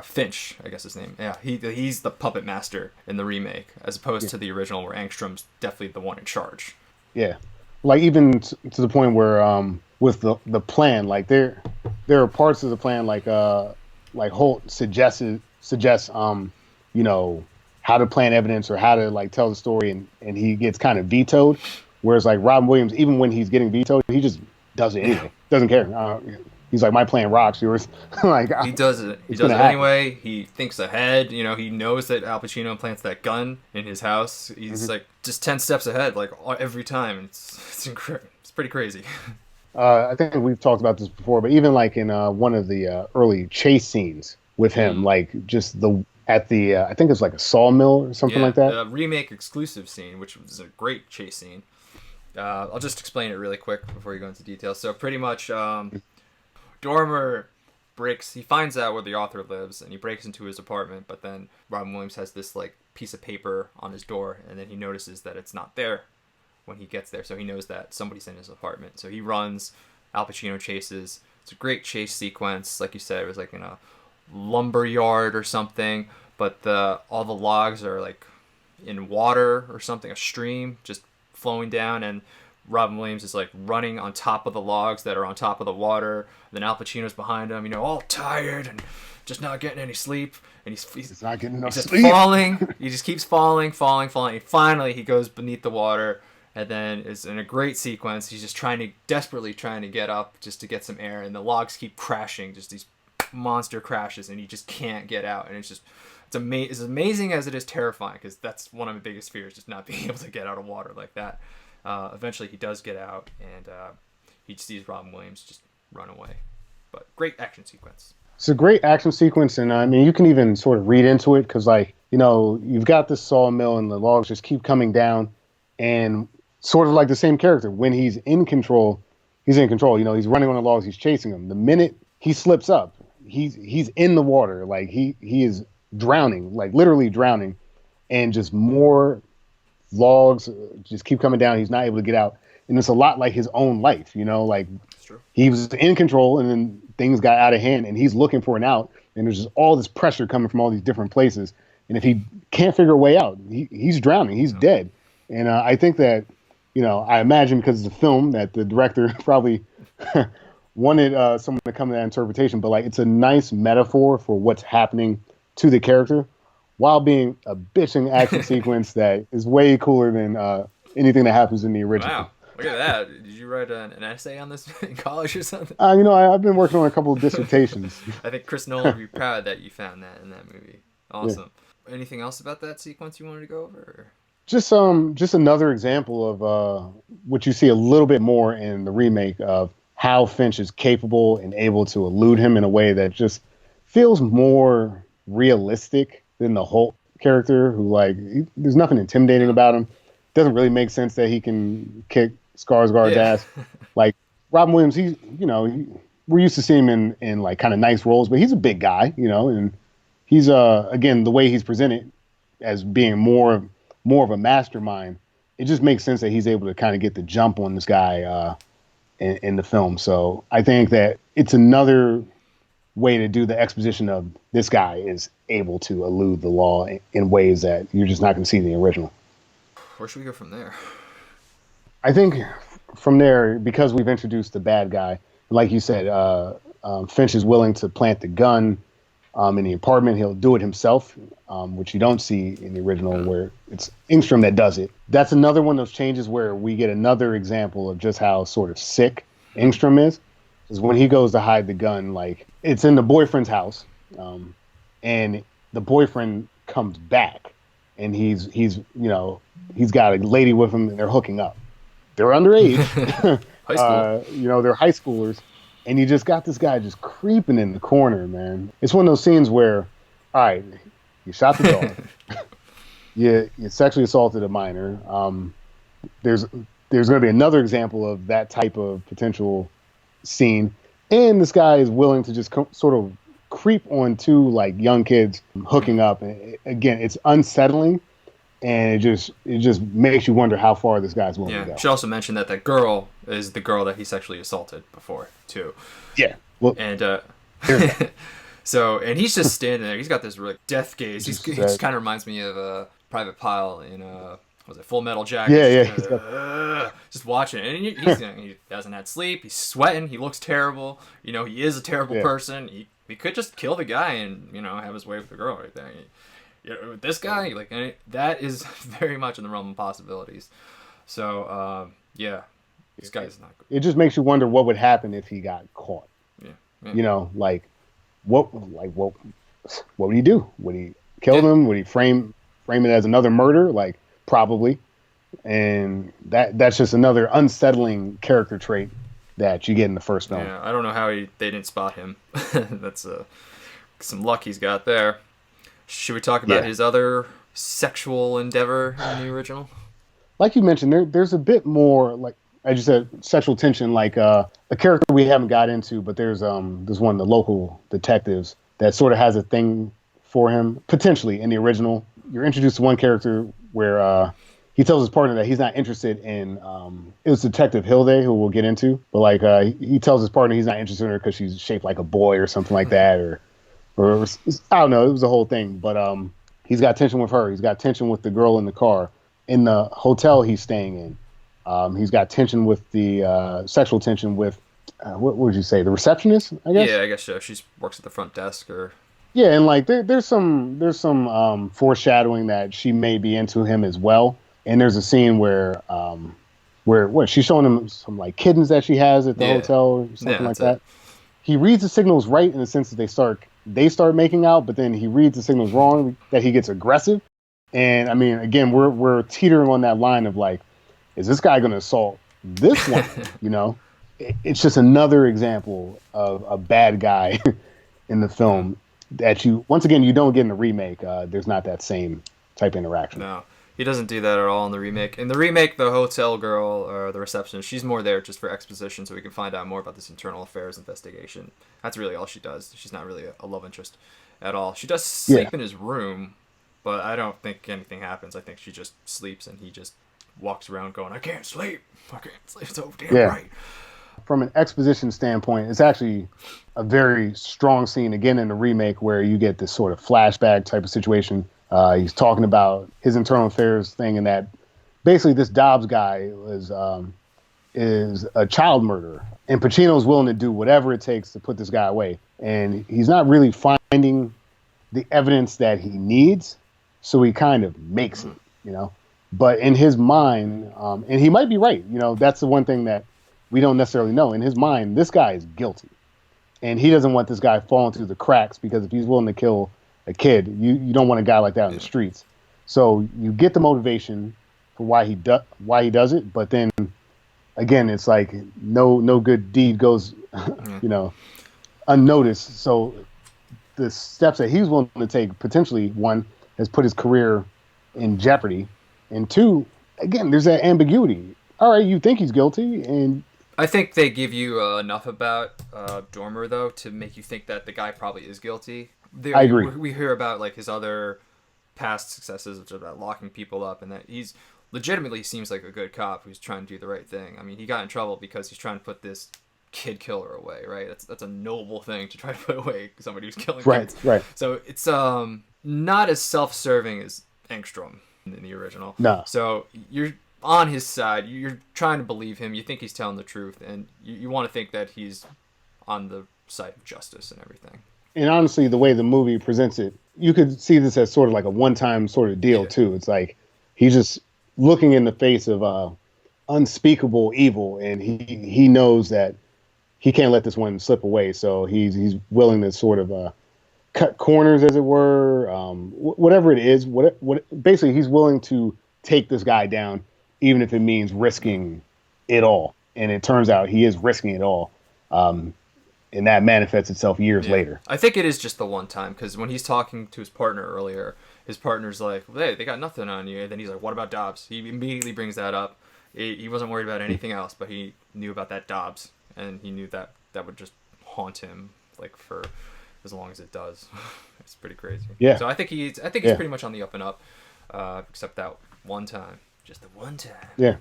Finch, I guess his name. Yeah, he's the puppet master in the remake, as opposed Yeah, to the original, where Engstrom's definitely the one in charge. yeah. Like even to the point where with the plan, like there are parts of the plan like Holt suggests you know how to plan evidence or how to like tell the story, and he gets kind of vetoed. Whereas like Robin Williams, even when he's getting vetoed, he just does it Yeah. anyway. Doesn't care. He's like, my plan rocks. Yours, like He does it. He it's does gonna it happen. anyway. He thinks ahead. He knows that Al Pacino plants that gun in his house. He's Hmm. like just 10 steps ahead, like every time. It's pretty crazy. I think we've talked about this before, but even like in one of the early chase scenes with him, Mm. like just the at the I think it's like a sawmill or something Yeah, like that. the remake exclusive scene, which was a great chase scene. I'll just explain it really quick before you go into details. So pretty much, Dormer breaks. He finds out where the author lives, and he breaks into his apartment. But then Robin Williams has this like piece of paper on his door, and then he notices that it's not there when he gets there. So he knows that somebody's in his apartment. So he runs. Al Pacino chases. It's a great chase sequence. Like you said, it was like in a lumber yard or something. But all the logs are like in water or something, a stream just flowing down, and Robin Williams is like running on top of the logs that are on top of the water. Then Al Pacino's behind him, all tired and just not getting any sleep. And he's not getting enough just sleep. falling. He just keeps falling. And finally, he goes beneath the water. And then it's in a great sequence. He's just desperately trying to get up just to get some air. And the logs keep crashing, just these monster crashes. And he just can't get out. And it's as amazing as it is terrifying, because that's one of my biggest fears, just not being able to get out of water like that. Eventually he does get out, and he sees Robin Williams just run away. But great action sequence. It's a great action sequence, and I mean, you can even sort of read into it, because you've got this sawmill and the logs just keep coming down, and sort of like the same character, when he's in control, he's he's running on the logs, he's chasing them. The minute he slips up, he's in the water, like he is drowning, like literally drowning, and just more logs just keep coming down. He's not able to get out, and it's a lot like his own life, like he was in control and then things got out of hand and he's looking for an out, and there's just all this pressure coming from all these different places, and if he can't figure a way out, he's drowning, he's dead. And I think that I imagine, because it's a film, that the director probably wanted someone to come to that interpretation, but like it's a nice metaphor for what's happening to the character, while being a bitching action sequence that is way cooler than anything that happens in the original. Wow, look at that. Did you write an essay on this in college or something? I've been working on a couple of dissertations. I think Chris Nolan would be proud that you found that in that movie. Awesome. Yeah. Anything else about that sequence you wanted to go over? Or? Just another example of what you see a little bit more in the remake, of how Finch is capable and able to elude him in a way that just feels more realistic than the Hulk character, who there's nothing intimidating about him. Doesn't really make sense that he can kick Skarsgård's ass. Like Robin Williams, we're used to seeing him in like kind of nice roles, but he's a big guy, and he's again, the way he's presented as being more of a mastermind, it just makes sense that he's able to kind of get the jump on this guy in the film. So I think that it's another way to do the exposition of this guy is able to elude the law in ways that you're just not going to see in the original. Where should we go from there? I think from there, because we've introduced the bad guy, like you said, Finch is willing to plant the gun in the apartment. He'll do it himself, which you don't see in the original, where it's Engstrom that does it. That's another one of those changes where we get another example of just how sort of sick Engstrom is when he goes to hide the gun, like it's in the boyfriend's house, and the boyfriend comes back, and he's got a lady with him, and they're hooking up. They're underage, high school. They're high schoolers, and you just got this guy just creeping in the corner, man. It's one of those scenes where, all right, you shot the dog, you sexually assaulted a minor. There's going to be another example of that type of potential scene, and this guy is willing to just sort of creep on two like young kids hooking up. And again, it's unsettling, and it just makes you wonder how far this guy's willing to go. Should also mention that girl is the girl that he sexually assaulted before too. Yeah. Well, and so, and he's just standing there. He's got this really death gaze. He just kind of reminds me of Private Pile in was it Full Metal Jacket? Yeah. Just watching it. And he hasn't had sleep. He's sweating. He looks terrible. He is a terrible person. He could just kill the guy and, have his way with the girl right there. This guy, that is very much in the realm of possibilities. So, this guy's not good. It just makes you wonder what would happen if he got caught. Yeah. What would he do? Would he kill them? Would he frame it as another murder? Like, probably. And that's just another unsettling character trait that you get in the first film. Yeah, I don't know how they didn't spot him. That's some luck he's got there. Should we talk about his other sexual endeavor in the original? Like you mentioned, there's a bit more, like I just said, sexual tension, like a character we haven't got into, but there's one of the local detectives that sort of has a thing for him, potentially in the original. You're introduced to one character where he tells his partner that he's not interested in, it was Detective Hilde, who we'll get into, but he tells his partner he's not interested in her because she's shaped like a boy or something like that, or I don't know, it was the whole thing, but he's got tension with her, he's got tension with the girl in the car, in the hotel he's staying in. He's got tension with the sexual tension with what would you say, the receptionist, I guess. Yeah, I guess so. She works at the front desk, or Yeah, and like there's some foreshadowing that she may be into him as well. And there's a scene where what she's showing him some like kittens that she has at the yeah, hotel or yeah, something like that's it. that. He reads the signals right in the sense that they start making out, but then he reads the signals wrong that he gets aggressive. And I mean, again, we're teetering on that line of like, is this guy going to assault this woman? You know, it's just another example of a bad guy in the Mm. film that you once again you don't get in the remake. There's not that same type interaction. No, he doesn't do that at all in the remake. In the remake, the hotel girl or the receptionist, she's more there just for exposition, so we can find out more about this internal affairs investigation. That's really all she does. She's not really a love interest at all. She does Yeah, sleep in his room, but I don't think anything happens. I think she just sleeps and he just walks around going, "I can't sleep. I can't sleep. It's so damn yeah. bright." From an exposition standpoint, it's actually a very strong scene again in the remake where you get this sort of flashback type of situation. He's talking about his internal affairs thing, and that basically this Dobbs guy is a child murderer, and Pacino's willing to do whatever it takes to put this guy away, and he's not really finding the evidence that he needs, so he kind of makes it, you know. But in his mind, and he might be right, you know, that's the one thing that we don't necessarily know. In his mind, this guy is guilty, and he doesn't want this guy falling through the cracks because if he's willing to kill a kid, you don't want a guy like that on the streets. So you get the motivation for why he does it, but then again, it's like no good deed goes, you know, unnoticed. So the steps that he's willing to take potentially one has put his career in jeopardy, and two, again, there's that ambiguity. All right, you think he's guilty, and I think they give you enough about Dormer though to make you think that the guy probably is guilty. I agree. We hear about like his other past successes, which is about locking people up, and that he's legitimately seems like a good cop who's trying to do the right thing. I mean, he got in trouble because he's trying to put this kid killer away, right? That's a noble thing to try to put away somebody who's killing kids. Right. So it's not as self-serving as Engstrom in the original. No. So you're on his side. You're trying to believe him. You think he's telling the truth, and you want to think that he's on the side of justice and everything. And honestly, the way the movie presents it, you could see this as sort of like a one-time sort of deal too. It's like he's just looking in the face of unspeakable evil, and he knows that he can't let this one slip away. So he's willing to sort of cut corners, as it were, whatever it is. What basically he's willing to take this guy down, even if it means risking it all. And it turns out he is risking it all. And that manifests itself years later. I think it is just the one time, because when he's talking to his partner earlier, his partner's like, "Hey, they got nothing on you." And then he's like, "What about Dobbs?" He immediately brings that up. He wasn't worried about anything else, but he knew about that Dobbs, and he knew that would just haunt him like for as long as it does. It's pretty crazy. Yeah. So I think he's pretty much on the up and up, except that one time, just the one time. Yeah.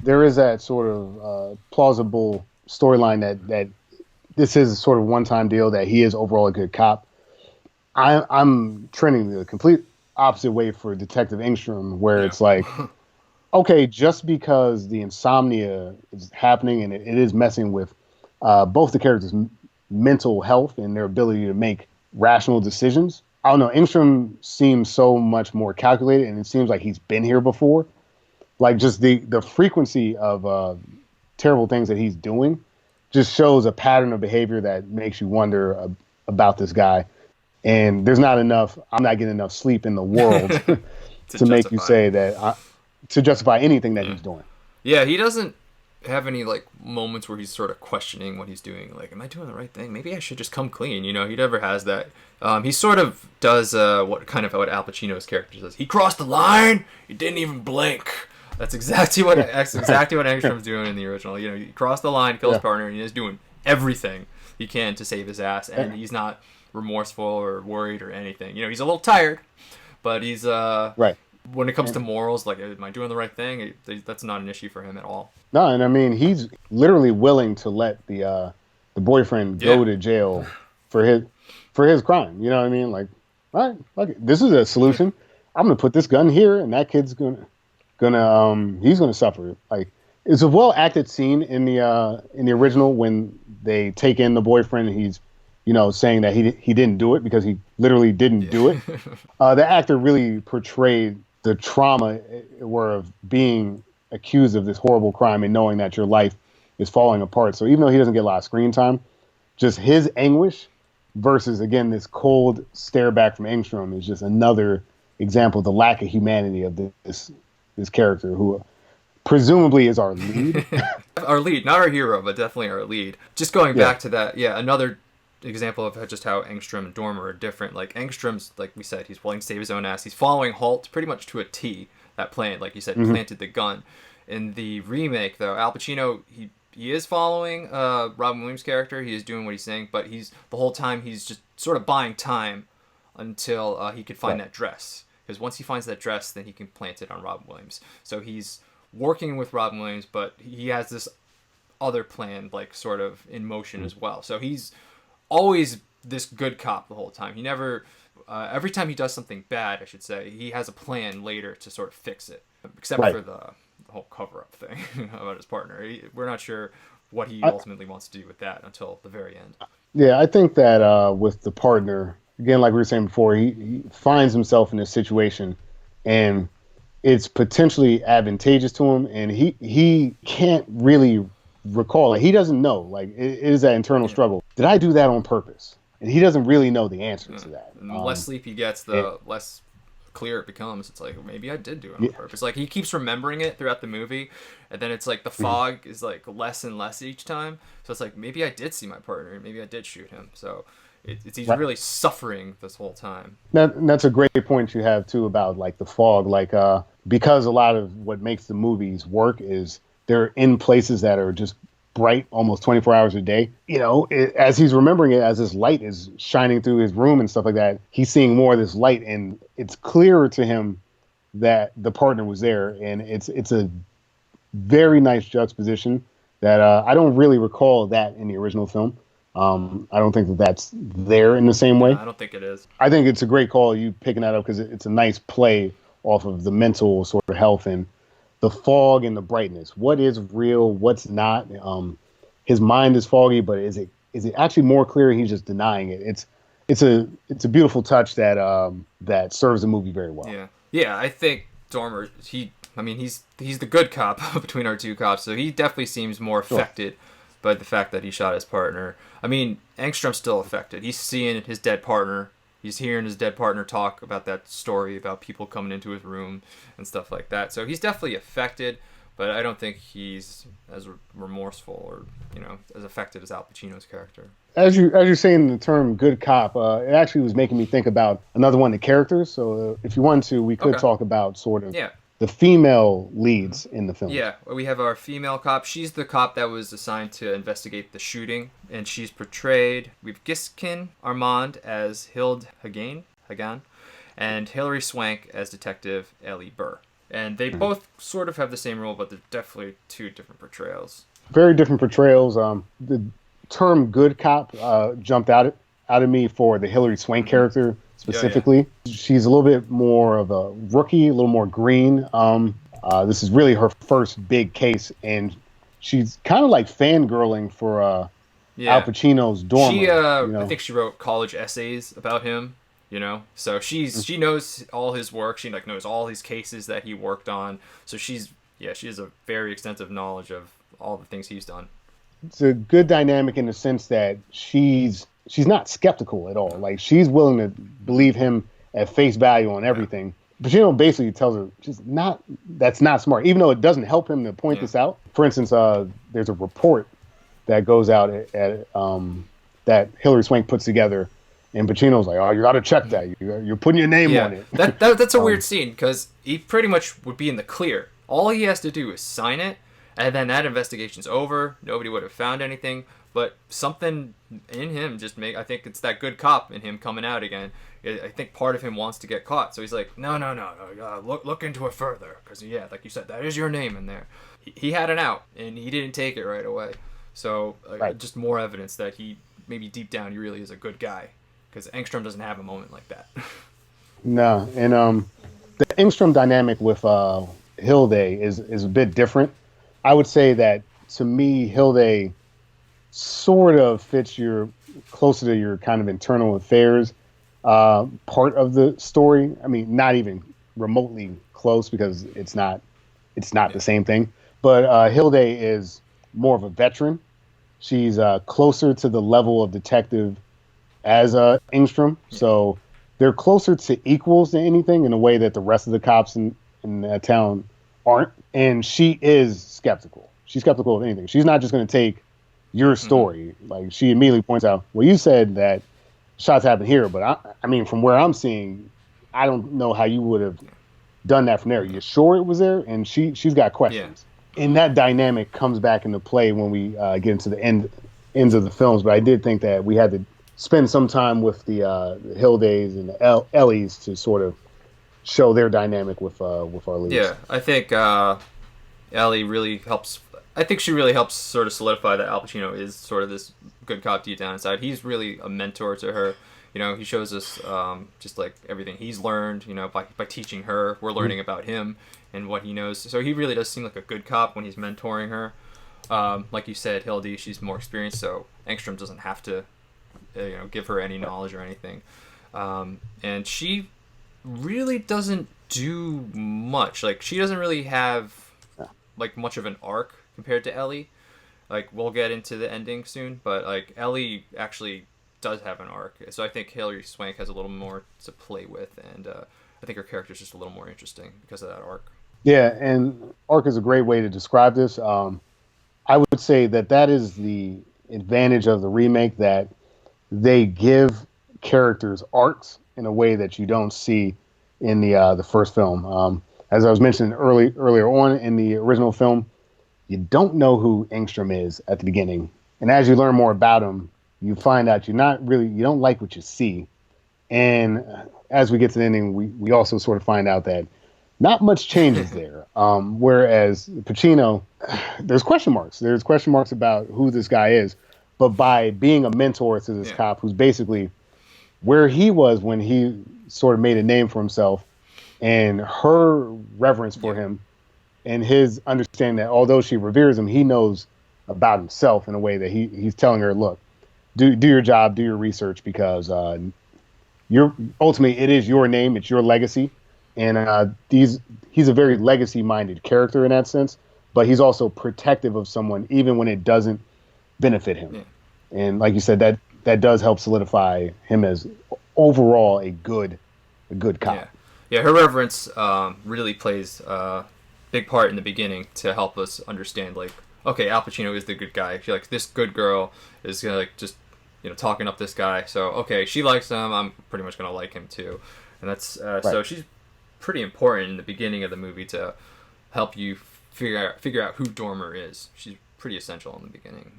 There is that sort of plausible storyline that this is a sort of one-time deal, that he is overall a good cop. I'm trending the complete opposite way for Detective Engstrom, where it's like, okay, just because the insomnia is happening and it is messing with both the characters' mental health and their ability to make rational decisions. I don't know. Engstrom seems so much more calculated, and it seems like he's been here before. Like just the frequency of terrible things that he's doing just shows a pattern of behavior that makes you wonder about this guy. And there's not enough. I'm not getting enough sleep in the world to make you say that to justify anything that he's doing. Yeah, he doesn't have any like moments where he's sort of questioning what he's doing. Like, am I doing the right thing? Maybe I should just come clean. You know, he never has that. He sort of does what Al Pacino's character does. He crossed the line. He didn't even blink. That's exactly what Engstrom's doing in the original. You know, he crossed the line, killed his partner, and he's doing everything he can to save his ass, and he's not remorseful or worried or anything. You know, he's a little tired, but he's right. When it comes to morals, like, am I doing the right thing? That's not an issue for him at all. No, and I mean, he's literally willing to let the boyfriend go to jail for his crime. You know what I mean? Like, all right, this is a solution. I'm gonna put this gun here, and that kid's gonna. he's gonna suffer. Like it's a well acted scene in the original when they take in the boyfriend and he's saying that he didn't do it because he literally didn't do it. Yeah. The actor really portrayed the trauma were of being accused of this horrible crime and knowing that your life is falling apart. So even though he doesn't get a lot of screen time, just his anguish versus again this cold stare back from Engstrom is just another example of the lack of humanity of this character who presumably is our lead. Our lead, not our hero, but definitely our lead. Just going Yeah. back to that, yeah, another example of just how Engstrom and Dormer are different. Like Engstrom's, like we said, he's willing to save his own ass. He's following Halt pretty much to a T. That plan, like you said, planted the gun. In the remake, though, Al Pacino he is following Robin Williams' character. He is doing what he's saying, but he's the whole time he's just sort of buying time until he could find that dress. Because once he finds that dress, then he can plant it on Robin Williams. So he's working with Robin Williams, but he has this other plan, like sort of in motion as well. So he's always this good cop the whole time. He never, every time he does something bad, I should say, he has a plan later to sort of fix it. Except for the whole cover-up thing about his partner. We're not sure what he ultimately wants to do with that until the very end. Yeah, I think that with the partner, again, like we were saying before, he finds himself in this situation, and it's potentially advantageous to him, and he can't really recall. Like, he doesn't know. Like it is that internal struggle. Did I do that on purpose? And he doesn't really know the answer to that. And the less sleep he gets, the less clear it becomes. It's like, maybe I did do it on purpose. Like he keeps remembering it throughout the movie, and then it's like the fog is like less and less each time. So it's like, maybe I did see my partner, maybe I did shoot him. So he's really suffering this whole time. That's a great point you have too about like the fog. Like because a lot of what makes the movies work is they're in places that are just bright almost 24 hours a day. As he's remembering it, as this light is shining through his room and stuff like that, he's seeing more of this light, and it's clearer to him that the partner was there. And it's a very nice juxtaposition that I don't really recall that in the original film. I don't think that's there in the same way. I don't think it is. I think it's a great call, you picking that up, because it's a nice play off of the mental sort of health and the fog and the brightness. What is real? What's not? His mind is foggy, but is it actually more clear? He's just denying it. It's a beautiful touch that serves the movie very well. Yeah. I think Dormer. He's the good cop between our two cops, so he definitely seems more affected by the fact that he shot his partner. I mean, Engstrom's still affected. He's seeing his dead partner. He's hearing his dead partner talk about that story about people coming into his room and stuff like that. So he's definitely affected, but I don't think he's as remorseful or, as affected as Al Pacino's character. As you're saying the term "good cop," it actually was making me think about another one of the characters. So if you want to, we could talk about sort of the female leads in the film. Yeah, we have our female cop. She's the cop that was assigned to investigate the shooting, and she's portrayed. We've Giskin Armand as Hild Hagan, and Hilary Swank as Detective Ellie Burr. And they both sort of have the same role, but they're definitely two different portrayals. Very different portrayals. The term "good cop" jumped out at me for the Hilary Swank character specifically. She's a little bit more of a rookie, a little more green. This is really her first big case, and she's kind of like fangirling for Al Pacino's Dormer. I think she wrote college essays about him. So she knows all his work. She knows all his cases that he worked on. So she has a very extensive knowledge of all the things he's done. It's a good dynamic in the sense that she's not skeptical at all. Like, she's willing to believe him at face value on everything. Pacino basically tells her that's not smart, even though it doesn't help him to point this out. For instance, there's a report that goes out at that Hilary Swank puts together, and Pacino's like, "Oh, you got to check that. You're putting your name on it." That's a weird scene, because he pretty much would be in the clear. All he has to do is sign it, and then that investigation's over. Nobody would have found anything. But something in him I think it's that good cop in him coming out again. I think part of him wants to get caught. So he's like, no, look into it further. Because, like you said, that is your name in there. He had an out, and he didn't take it right away. So just more evidence that maybe deep down, he really is a good guy. Because Engstrom doesn't have a moment like that. No, and the Engstrom dynamic with Hilde is a bit different. I would say that to me, Hilde sort of fits your closer to your kind of internal affairs part of the story. I mean, not even remotely close because it's not Yeah. the same thing. But Hilde is more of a veteran. She's closer to the level of detective as Ingstrom, Yeah. so they're closer to equals than anything in a way that the rest of the cops in that town aren't. And she is skeptical. She's skeptical of anything. She's not just going to take your Hmm. story. Like she immediately points out, well, you said that shots happen here, but I mean, from where I'm seeing, I don't know how you would have done that from there. No. You sure it was there? And she's got Yeah. questions. And that dynamic comes back into play when we get into the ends of the films. But I did think that we had to spend some time with the Hildays and the Ellies to sort of show their dynamic with our leads. Yeah. I think Ellie really helps. I think she really helps sort of solidify that Al Pacino is sort of this good cop deep down inside. He's really a mentor to her. You know, he shows us just like everything he's learned. You know, by teaching her, we're learning about him and what he knows. So he really does seem like a good cop when he's mentoring her. Like you said, Hildy, she's more experienced, so Engstrom doesn't have to, give her any knowledge or anything. And she really doesn't do much. Like she doesn't really have like much of an arc compared to Ellie. Like we'll get into the ending soon, but like Ellie actually does have an arc. So I think Hilary Swank has a little more to play with, and I think her character's just a little more interesting because of that arc. Yeah, and arc is a great way to describe this. I would say that that is the advantage of the remake, that they give characters arcs in a way that you don't see in the first film. As I was mentioning earlier on in the original film, you don't know who Engstrom is at the beginning, and as you learn more about him, you find out you don't like what you see, and as we get to the ending, we also sort of find out that not much changes there. Whereas Pacino, there's question marks. There's question marks about who this guy is, but by being a mentor to this Yeah, cop, who's basically where he was when he sort of made a name for himself, and her reverence for yeah, him, and his understanding that although she reveres him, he knows about himself in a way that he's telling her, look, do your job, do your research, because you're ultimately it is your name, it's your legacy, and he's a very legacy minded character in that sense, but he's also protective of someone even when it doesn't benefit him. yeah, And like you said, that does help solidify him as overall a good yeah, cop. yeah. Her reverence really plays a big part in the beginning to help us understand, like, okay, Al Pacino is the good guy. She like this good girl is gonna like just talking up this guy. So okay, she likes him. I'm pretty much gonna like him too, and that's Right. so she's pretty important in the beginning of the movie to help you figure out who Dormer is. She's pretty essential in the beginning.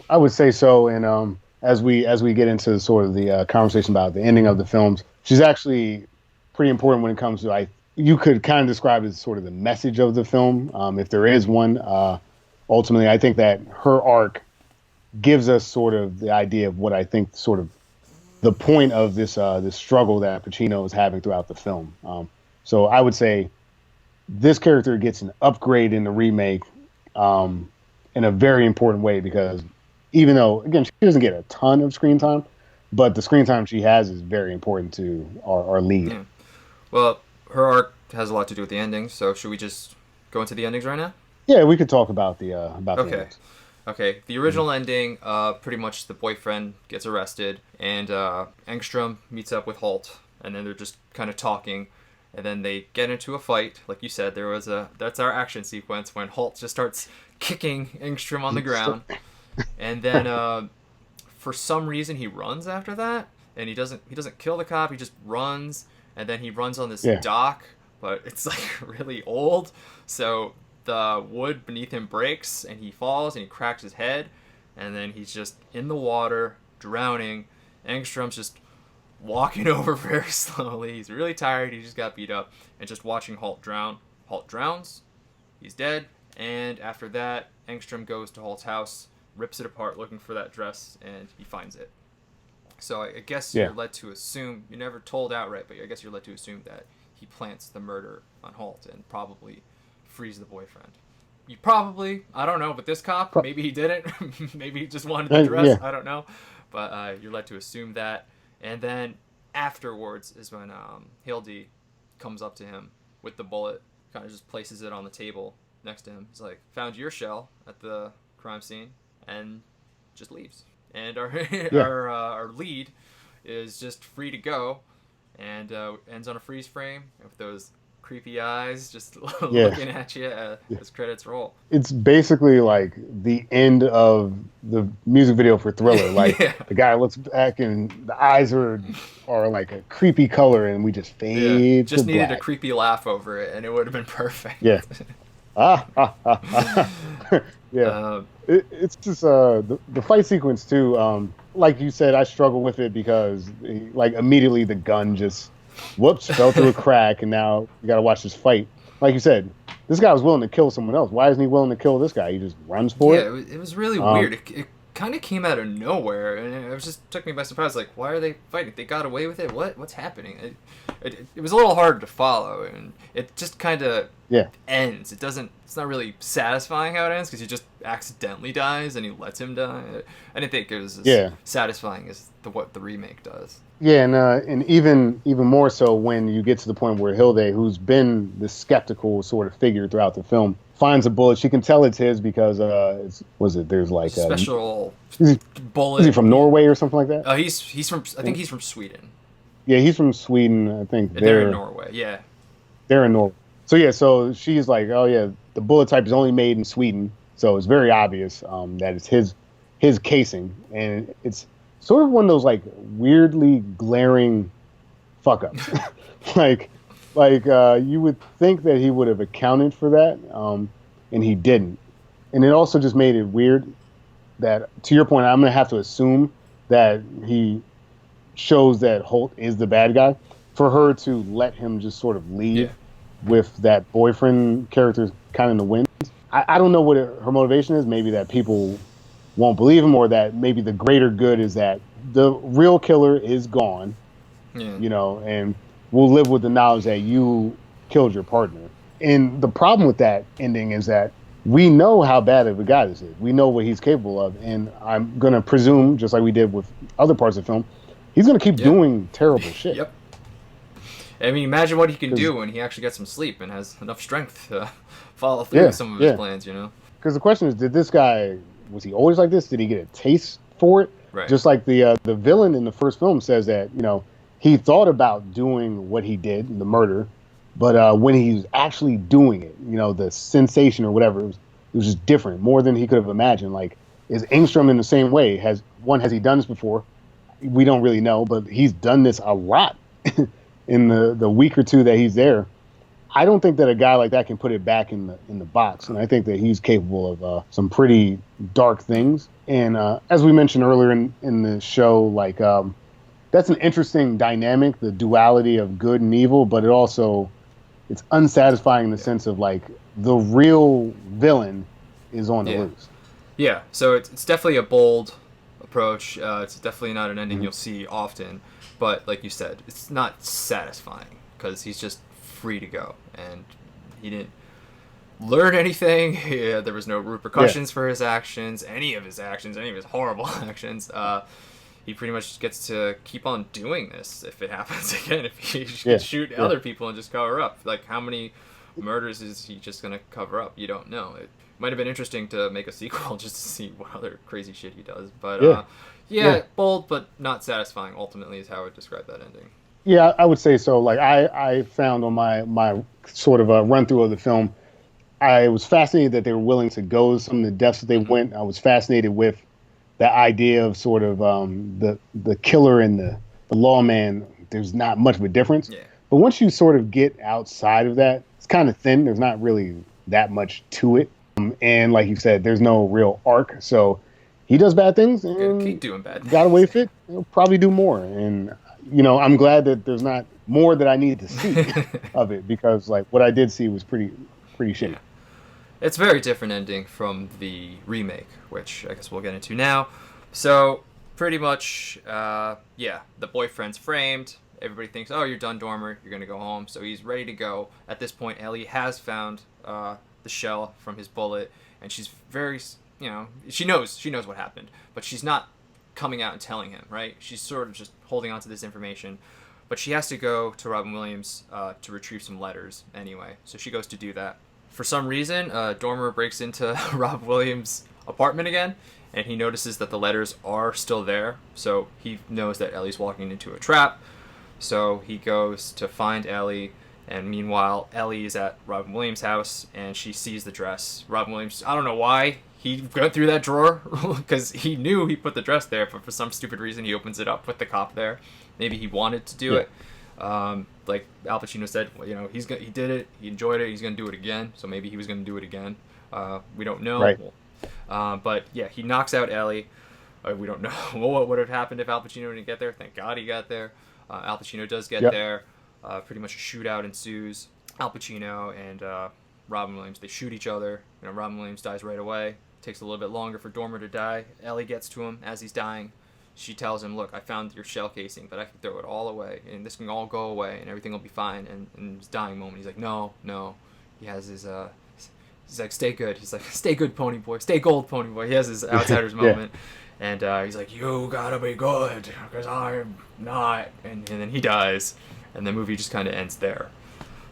I would say so. And as we get into sort of the conversation about the ending of the films, she's actually pretty important when it comes to, like, you could kind of describe it as sort of the message of the film, if there is one. Ultimately, I think that her arc gives us sort of the idea of what I think sort of the point of this struggle that Pacino is having throughout the film. So I would say this character gets an upgrade in the remake, um, in a very important way, because even though again she doesn't get a ton of screen time, but the screen time she has is very important to our lead. Yeah. Well, her arc has a lot to do with the endings. So should we just go into the endings right now? Yeah, we could talk about the Okay. endings. Okay, the original ending, pretty much the boyfriend gets arrested, and Engstrom meets up with Holt, and then they're just kind of talking, and then they get into a fight. Like you said, that's our action sequence when Holt just starts kicking Engstrom on the ground, and then for some reason he runs after that, and he doesn't kill the cop, he just runs, and then he runs on this Yeah, dock, but it's like really old, so the wood beneath him breaks and he falls and he cracks his head, and then he's just in the water drowning. Engstrom's just walking over very slowly. He's really tired, he just got beat up, and just watching Holt drown. Holt drowns, he's dead, and after that Engstrom goes to Holt's house, rips it apart looking for that dress, and he finds it. So I guess yeah. you're led to assume, you're never told outright, but I guess you're led to assume that he plants the murder on Holt and probably frees the boyfriend. You probably, I don't know, but this cop, maybe he didn't. Maybe he just wanted the dress. Yeah. I don't know. But you're led to assume that. And then afterwards is when Hildy comes up to him with the bullet, kind of just places it on the table next to him. He's like, found your shell at the crime scene, and just leaves. And our our lead is just free to go, and ends on a freeze frame with those creepy eyes just looking at you as credits roll. It's basically like the end of the music video for Thriller. Like the guy looks back and the eyes are like a creepy color, and we just fade just to needed black. a creepy laugh over it, and it would have been perfect. Yeah. Yeah. It's just the fight sequence too. Like you said, I struggle with it because like immediately the gun just fell through a crack, and now you got to watch this fight. Like you said, this guy was willing to kill someone else. Why isn't he willing to kill this guy? He just runs for it. Yeah, it was really weird. It kind of came out of nowhere, and it just took me by surprise. Like, why are they fighting? They got away with it? What's happening? It was a little hard to follow, and it just kind of ends. It's not really satisfying how it ends, because he just accidentally dies, and he lets him die. I didn't think it was as satisfying as what the remake does. Yeah, and even more so when you get to the point where Hilde, who's been this skeptical sort of figure throughout the film, finds a bullet. She can tell it's his because there's like a special bullet. Is he from Norway or something like that? He's from, I think he's from Sweden. Yeah, he's from Sweden. I think they're in Norway. Yeah, they're in Norway. So she's like, oh yeah, the bullet type is only made in Sweden, so it's very obvious that it's his casing, and it's sort of one of those like weirdly glaring fuck ups. like you would think that he would have accounted for that, and he didn't. And it also just made it weird that, to your point, I'm gonna have to assume that he shows that Holt is the bad guy, for her to let him just sort of leave with that boyfriend character kind of in the wind. I don't know what her motivation is. Maybe that people won't believe him, or that maybe the greater good is that the real killer is gone, and we'll live with the knowledge that you killed your partner. And the problem with that ending is that we know how bad of a guy this is. We know what he's capable of, and I'm going to presume, just like we did with other parts of the film, he's going to keep doing terrible shit. Yep. I mean, imagine what he can do when he actually gets some sleep and has enough strength to follow through with some of his plans, Because the question is, was he always like this? Did he get a taste for it? Right. Just like the villain in the first film says that, he thought about doing what he did, the murder, but when he was actually doing it, the sensation or whatever, it was just different, more than he could have imagined. Like, is Engstrom in the same way? Has he done this before? We don't really know, but he's done this a lot in the week or two that he's there. I don't think that a guy like that can put it back in the box, and I think that he's capable of some pretty dark things. And as we mentioned earlier in the show, like that's an interesting dynamic, the duality of good and evil, but it's unsatisfying in the sense of like the real villain is on the loose. Yeah, so it's definitely a bold approach. It's definitely not an ending you'll see often, but like you said, it's not satisfying because he's just free to go, and he didn't learn anything. There was no repercussions for his actions, any of his horrible actions. He pretty much gets to keep on doing this if it happens again. If he can shoot other people and just cover up, like how many murders is he just gonna cover up? You don't know. It might have been interesting to make a sequel just to see what other crazy shit he does. But bold but not satisfying. Ultimately, is how I would describe that ending. Yeah, I would say so. Like I found on my sort of a run through of the film, I was fascinated that they were willing to go some of the depths that they went. I was fascinated with the idea of sort of the killer and the lawman. There's not much of a difference. Yeah. But once you sort of get outside of that, it's kind of thin. There's not really that much to it. And like you said, there's no real arc. So he does bad things and keep doing bad things. Got away with it. He'll probably do more. And I'm glad that there's not more that I need to see of it, because like what I did see was pretty shitty. Yeah. It's a very different ending from the remake, which I guess we'll get into now. So pretty much, the boyfriend's framed, everybody thinks, oh, you're done, Dormer. You're going to go home. So he's ready to go. At this point, Ellie has found the shell from his bullet, and she's very, she knows what happened, but she's not coming out and telling him, right? She's sort of just holding on to this information, but she has to go to Robin Williams to retrieve some letters anyway. So she goes to do that. For some reason, Dormer breaks into Rob Williams' apartment again, and he notices that the letters are still there. So he knows that Ellie's walking into a trap. So he goes to find Ellie, and meanwhile, Ellie is at Robin Williams' house, and she sees the dress. Robin Williams, I don't know why he went through that drawer, because he knew he put the dress there, but for some stupid reason, he opens it up with the cop there. Maybe he wanted to do it. Like Al Pacino said, he did it, he enjoyed it, he's going to do it again, so maybe he was going to do it again. We don't know. Right. But yeah, he knocks out Ellie. We don't know what would have happened if Al Pacino didn't get there. Thank God he got there. Al Pacino does get there. Pretty much a shootout ensues. Al Pacino and Robin Williams, they shoot each other. Robin Williams dies right away. Takes a little bit longer for Dormer to die. Ellie gets to him as he's dying. She tells him, look, I found your shell casing, but I can throw it all away, and this can all go away, and everything will be fine. And in his dying moment, he's like, no. He has his, he's like, stay good. He's like, stay good, pony boy. Stay gold, pony boy. He has his outsider's moment. And he's like, you gotta be good, because I'm not. And then he dies, and the movie just kind of ends there.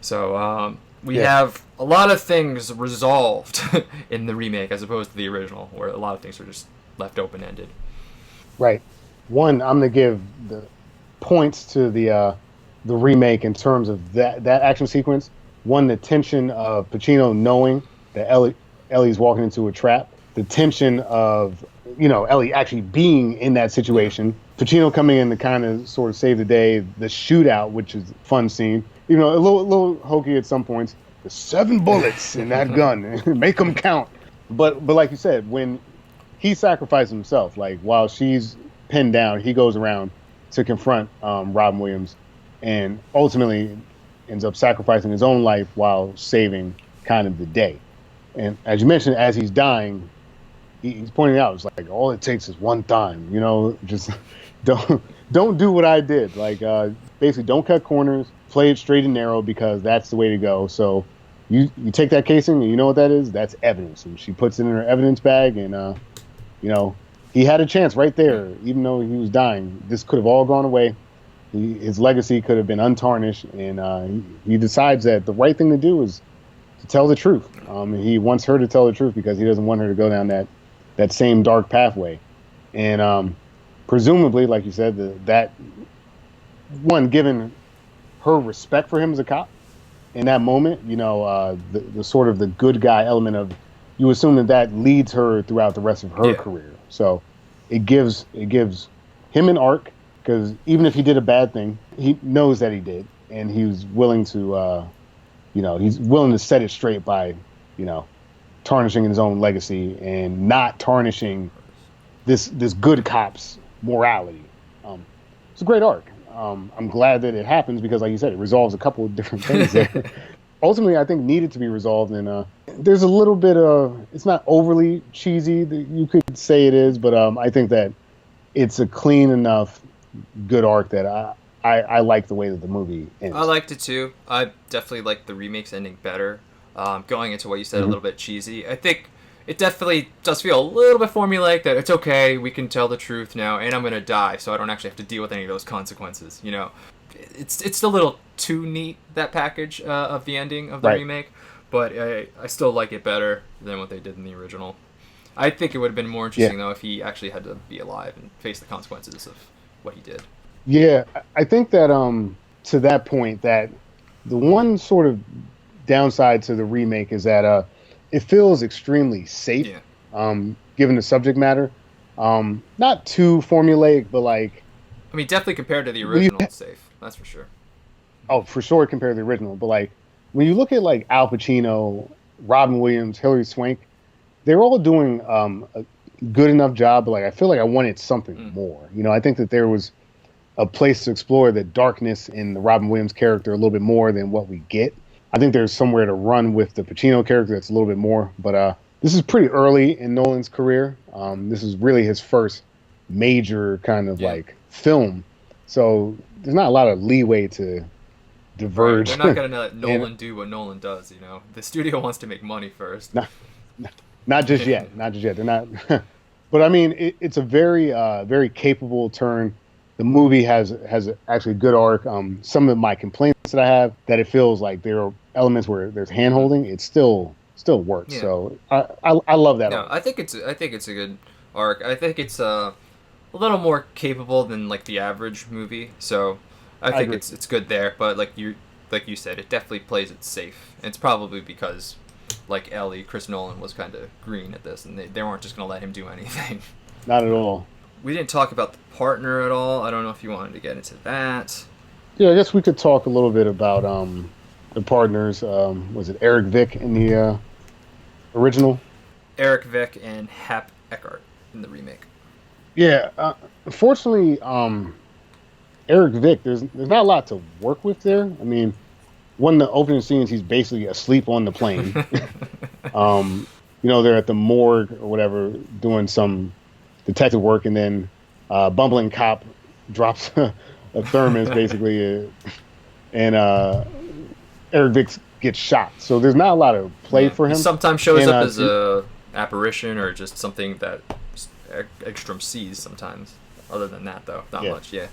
So we have a lot of things resolved in the remake as opposed to the original, where a lot of things are just left open-ended. Right. One, I'm gonna give the points to the remake in terms of that action sequence. One, the tension of Pacino knowing that Ellie's walking into a trap. The tension of Ellie actually being in that situation. Pacino coming in to kind of sort of save the day. The shootout, which is a fun scene. A little hokey at some points. The 7 bullets in that gun, make them count. But like you said, when he sacrificed himself, like while she's pinned down, he goes around to confront Robin Williams, and ultimately ends up sacrificing his own life while saving kind of the day. And as you mentioned, as he's dying, he's pointing out, it's like, all it takes is one time, just don't do what I did. Like, basically don't cut corners, play it straight and narrow, because that's the way to go. So you take that casing, and you know what that is? That's evidence. And she puts it in her evidence bag, and, he had a chance right there, even though he was dying. This could have all gone away. His legacy could have been untarnished, and he decides that the right thing to do is to tell the truth. He wants her to tell the truth because he doesn't want her to go down that same dark pathway. And presumably, like you said, that one, given her respect for him as a cop in that moment, the sort of the good guy element of, you assume that leads her throughout the rest of her career. So it gives him an arc, because even if he did a bad thing, he knows that he did, and he's willing to, he's willing to set it straight by, tarnishing his own legacy and not tarnishing this good cop's morality. It's a great arc. I'm glad that it happens because, like you said, it resolves a couple of different things there. Ultimately, I think needed to be resolved, and there's a little bit of, it's not overly cheesy, you could say it is, but I think that it's a clean enough good arc that I like the way that the movie ends. I liked it too. I definitely like the remake's ending better. Going into what you said, a little bit cheesy. I think it definitely does feel a little bit formulaic, that it's okay, we can tell the truth now, and I'm going to die, so I don't actually have to deal with any of those consequences, It's a little too neat, that package of the ending of the remake, but I still like it better than what they did in the original. I think it would have been more interesting, though, if he actually had to be alive and face the consequences of what he did. Yeah, I think that to that point, that the one sort of downside to the remake is that it feels extremely safe, given the subject matter. Not too formulaic, but like... I mean, definitely compared to the original, it's safe. That's for sure. Oh, for sure compared to the original. But like, when you look at like Al Pacino, Robin Williams, Hilary Swank, they're all doing a good enough job, but like I feel like I wanted something more. I think that there was a place to explore the darkness in the Robin Williams character a little bit more than what we get. I think there's somewhere to run with the Pacino character that's a little bit more. But this is pretty early in Nolan's career. This is really his first major kind of like film. So there's not a lot of leeway to Right. diverge. They're not gonna let And Nolan do what Nolan does. The studio wants to make money first. not not just yet, not just yet. They're not. But I mean, it's a very very capable turn. The movie has actually a good arc. Some of my complaints that I have that it feels like there are elements where there's hand holding. It still works. Yeah. So I love that No, arc. I think it's a good arc. I think it's a little more capable than like the average movie. So I I think agree. it's good there. But like you said, it definitely plays it safe. It's probably because like Ellie, Chris Nolan was kind of green at this, and they weren't just gonna let him do anything. Not at all. We didn't talk about the partner at all. I don't know if you wanted to get into that. Yeah, I guess we could talk a little bit about the partners. Was it Eric Vick in the original? Eric Vick and Hap Eckhart in the remake. Yeah. Unfortunately, Eric Vick, there's not a lot to work with there. I mean, one of the opening scenes, he's basically asleep on the plane. They're at the morgue or whatever doing some detective work, and then bumbling cop drops a thermos basically, and Eric Vick gets shot. So there's not a lot of play Yeah, for he him. sometimes shows And up as a apparition or just something that Ekstrom sees sometimes. Other than that, though, not yeah, much. Yeah,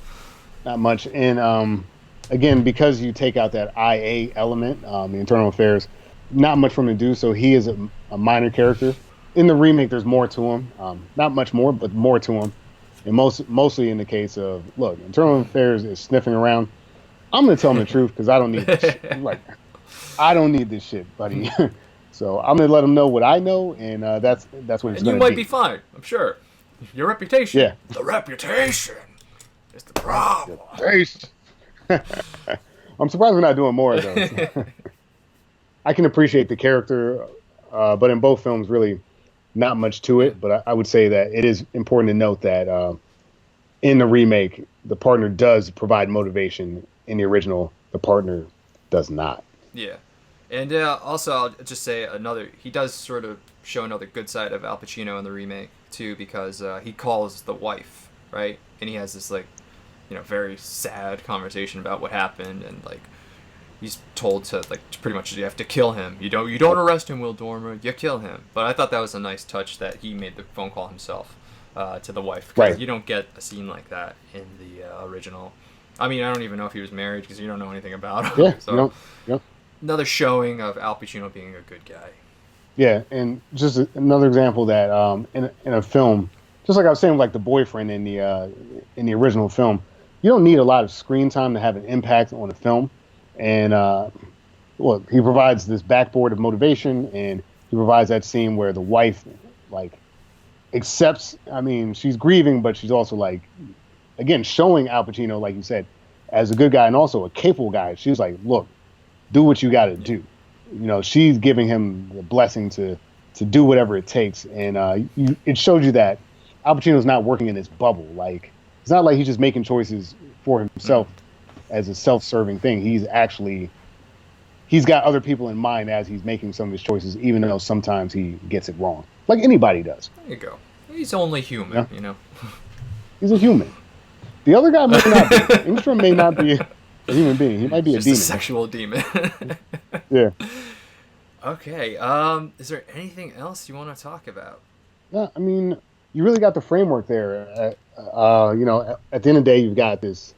not much. And again, because you take out that IA element, the internal affairs, not much for him to do. So he is a minor character. In the remake, there's more to him. Not much more, but more to him. And mostly in the case of, look, internal affairs is sniffing around. I'm gonna tell him the truth because I don't need this shit. Like, I don't need this shit, buddy. So I'm gonna let him know what I know, and that's what it's and you gonna might be. be fine. I'm sure. Your reputation. Yeah. The reputation is the problem. Taste. I'm surprised we're not doing more of those. I can appreciate the character, but in both films, really not much to it. But I would say that it is important to note that in the remake, the partner does provide motivation. In the original, the partner does not. Yeah. And also, I'll just say he does sort of show another good side of Al Pacino in the remake, too, because he calls the wife, right? And he has this, like, very sad conversation about what happened, and, like, he's told to, like, pretty much you have to kill him. You don't arrest him, Will Dormer, you kill him. But I thought that was a nice touch that he made the phone call himself to the wife, because Right. you don't get a scene like that in the original. I mean, I don't even know if he was married, because you don't know anything about him. Yeah, So. you know, yeah. Another showing of Al Pacino being a good guy. Yeah, and just another example that in a film, just like I was saying, with like the boyfriend in the original film, you don't need a lot of screen time to have an impact on a film. And look, he provides this backboard of motivation, and he provides that scene where the wife like accepts. I mean, she's grieving, but she's also like, again, showing Al Pacino, like you said, as a good guy and also a capable guy. She's like, look, do what you got to do. She's giving him the blessing to do whatever it takes, and it shows you that Al Pacino's not working in this bubble. Like, it's not like he's just making choices for himself as a self-serving thing. He's got other people in mind as he's making some of his choices, even though sometimes he gets it wrong, like anybody does. There you go. He's only human, Yeah. He's a human. The other guy may not be. Ingstrom may not be a human being. He might be Just a demon. a sexual demon. Yeah. Okay. Is there anything else you want to talk about? Yeah, I mean, you really got the framework there. At the end of the day, you've got this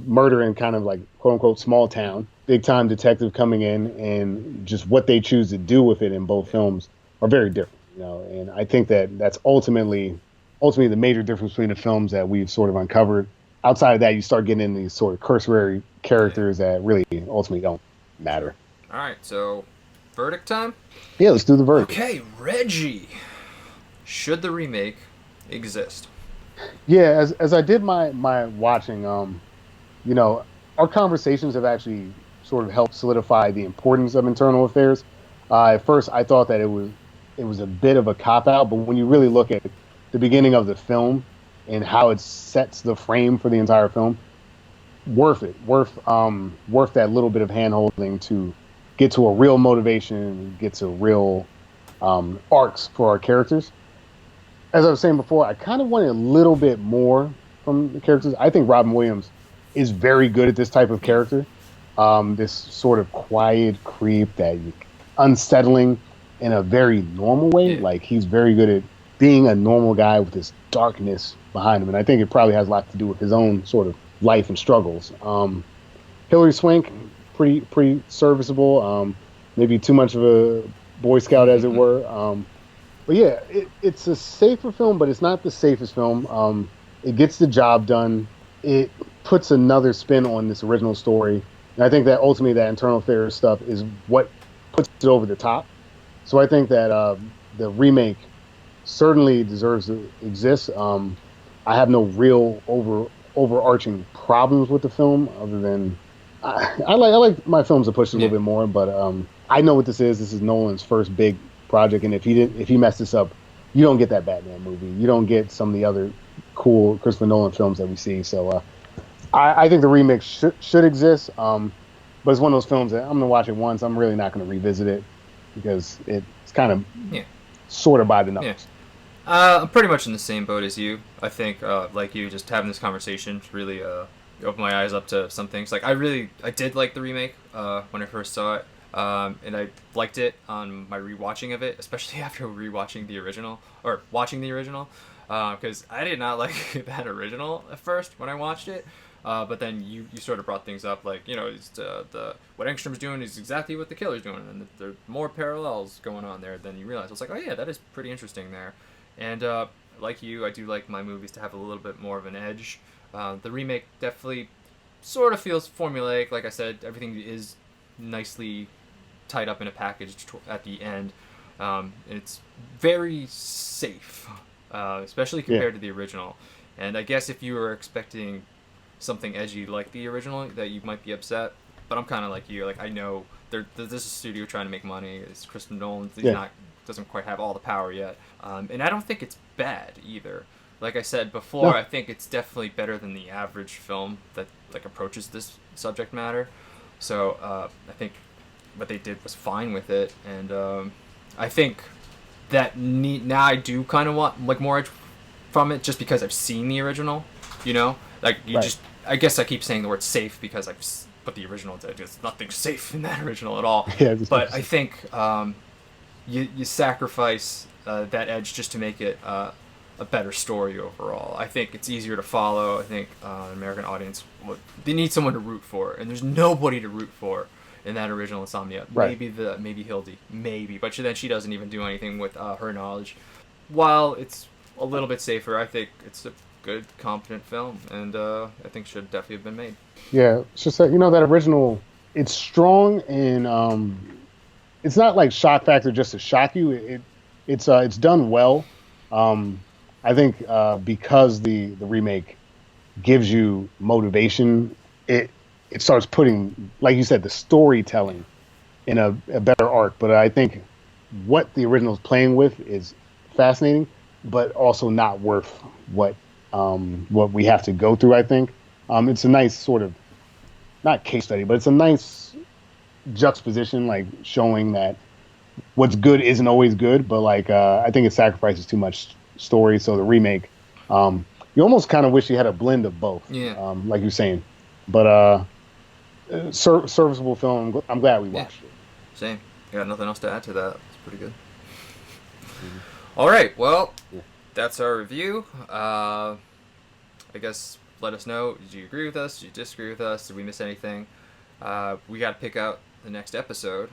murder in kind of like quote unquote small town, big time detective coming in, and just what they choose to do with it in both films are very different. And I think that's ultimately the major difference between the films that we've sort of uncovered. Outside of that, you start getting in these sort of cursory characters that really ultimately don't matter. All right. So, verdict time. Yeah, let's do the verdict. Okay, Reggie. Should the remake exist? Yeah, as I did my watching, our conversations have actually sort of helped solidify the importance of internal affairs. At first, I thought that it was a bit of a cop out, but when you really look at the beginning of the film and how it sets the frame for the entire film, worth it. Worth that little bit of hand holding to get to a real motivation, get to real arcs for our characters. As I was saying before, I kind of wanted a little bit more from the characters. I think Robin Williams is very good at this type of character. This sort of quiet creep that unsettling in a very normal way. Yeah. Like he's very good at being a normal guy with this darkness behind him, and I think it probably has a lot to do with his own sort of life and struggles. Hilary Swank, pretty serviceable. Maybe too much of a Boy Scout, as it were. But yeah, it's a safer film, but it's not the safest film. It gets the job done. It puts another spin on this original story. And I think that ultimately that internal affairs stuff is what puts it over the top. So I think that the remake certainly deserves to exist. I have no real overarching problems with the film, other than I like my films to push a little bit more. But I know what this is. This is Nolan's first big project, and if he messed this up, you don't get that Batman movie. You don't get some of the other cool Christopher Nolan films that we see. So I think the remake should exist. But it's one of those films that I'm gonna watch it once. I'm really not gonna revisit it because it's kind of sort of by the numbers. I'm pretty much in the same boat as you. I think, like you, just having this conversation really opened my eyes up to some things. Like I did like the remake when I first saw it. And I liked it on my rewatching of it, especially after rewatching the original, or watching the original, because I did not like that original at first when I watched it. But then you sort of brought things up, like, it's what Engstrom's doing is exactly what the killer's doing, and there are more parallels going on there than you realize. I was like, oh yeah, that is pretty interesting there. And like you, I do like my movies to have a little bit more of an edge. The remake definitely sort of feels formulaic. Like I said, everything is nicely tied up in a package at the end. It's very safe, especially compared to the original. And I guess if you were expecting something edgy like the original, that you might be upset. But I'm kind of like you. Like, I know this is a studio trying to make money. It's Christopher Nolan. Doesn't quite have all the power yet. And I don't think it's bad either. Like I said before, I think it's definitely better than the average film that like approaches this subject matter. So I think what they did was fine with it, and I think that now I do kind of want like more from it, just because I've seen the original. Like just I guess I keep saying the word safe because but the original there's nothing safe in that original at all. But I think you sacrifice that edge just to make it a better story overall. I think it's easier to follow. I think an American audience they need someone to root for, and there's nobody to root for in that original Insomnia. Maybe Hildy, but then she doesn't even do anything with her knowledge. While it's a little bit safer, I think it's a good, competent film, and I think should definitely have been made. Yeah, it's just that that original, it's strong, and it's not like shock factor just to shock you. It's done well. I think because the remake gives you motivation, it starts putting, like you said, the storytelling in a better arc. But I think what the original is playing with is fascinating, but also not worth what we have to go through. I think it's a nice sort of, not case study, but it's a nice juxtaposition, like showing that what's good isn't always good. But like I think it sacrifices too much story. So the remake, you almost kind of wish you had a blend of both. Like you're saying, but serviceable film. I'm glad we watched it. Same. I got nothing else to add to that. It's pretty good. All right. Well, that's our review. I guess let us know. Did you agree with us? Did you disagree with us? Did we miss anything? We got to pick out the next episode.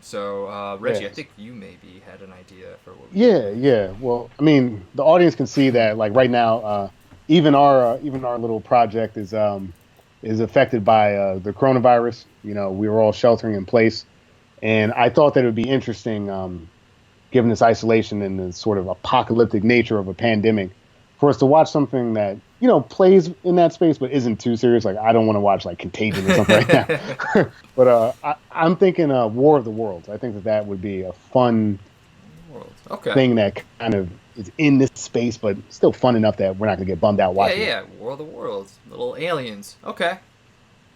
So, Reggie, I think you maybe had an idea for what we Yeah. Well, I mean, the audience can see that, like, right now, even our little project is affected by the coronavirus. We were all sheltering in place, and I thought that it would be interesting, given this isolation and the sort of apocalyptic nature of a pandemic, for us to watch something that plays in that space but isn't too serious. Like, I don't want to watch like Contagion or something like that. But I'm thinking War of the Worlds. I think that would be a fun thing that kind of is in this space, but still fun enough that we're not going to get bummed out watching it. Yeah, War of the Worlds. Little aliens. Okay.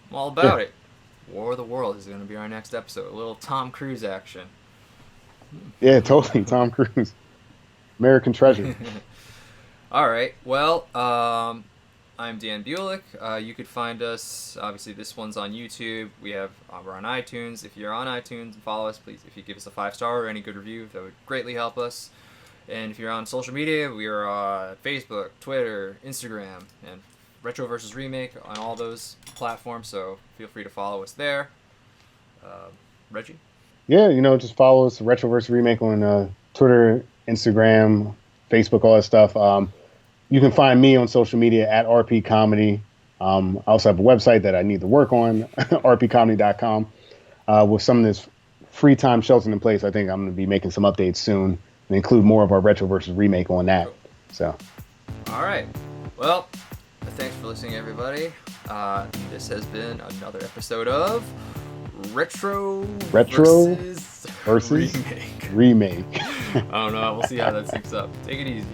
I'm all about it. War of the Worlds is going to be our next episode. A little Tom Cruise action. Yeah, totally. Tom Cruise. American Treasure. All right. Well, I'm I'm Dan Bulick. You could find us, obviously this one's on YouTube. We're on iTunes. If you're on iTunes and follow us, please, if you give us a 5-star or any good review, that would greatly help us. And if you're on social media, we are on Facebook, Twitter, Instagram, and Retro vs. Remake on all those platforms, so feel free to follow us there. Reggie? Yeah, just follow us, Retro vs. Remake, on Twitter, Instagram, Facebook, all that stuff. You can find me on social media at RP Comedy. I also have a website that I need to work on, rpcomedy.com. With some of this free time sheltering in place, I think I'm going to be making some updates soon and include more of our Retro versus Remake on that. So, all right. Well, thanks for listening, everybody. This has been another episode of Retro versus Remake. I don't know. We'll see how that syncs up. Take it easy.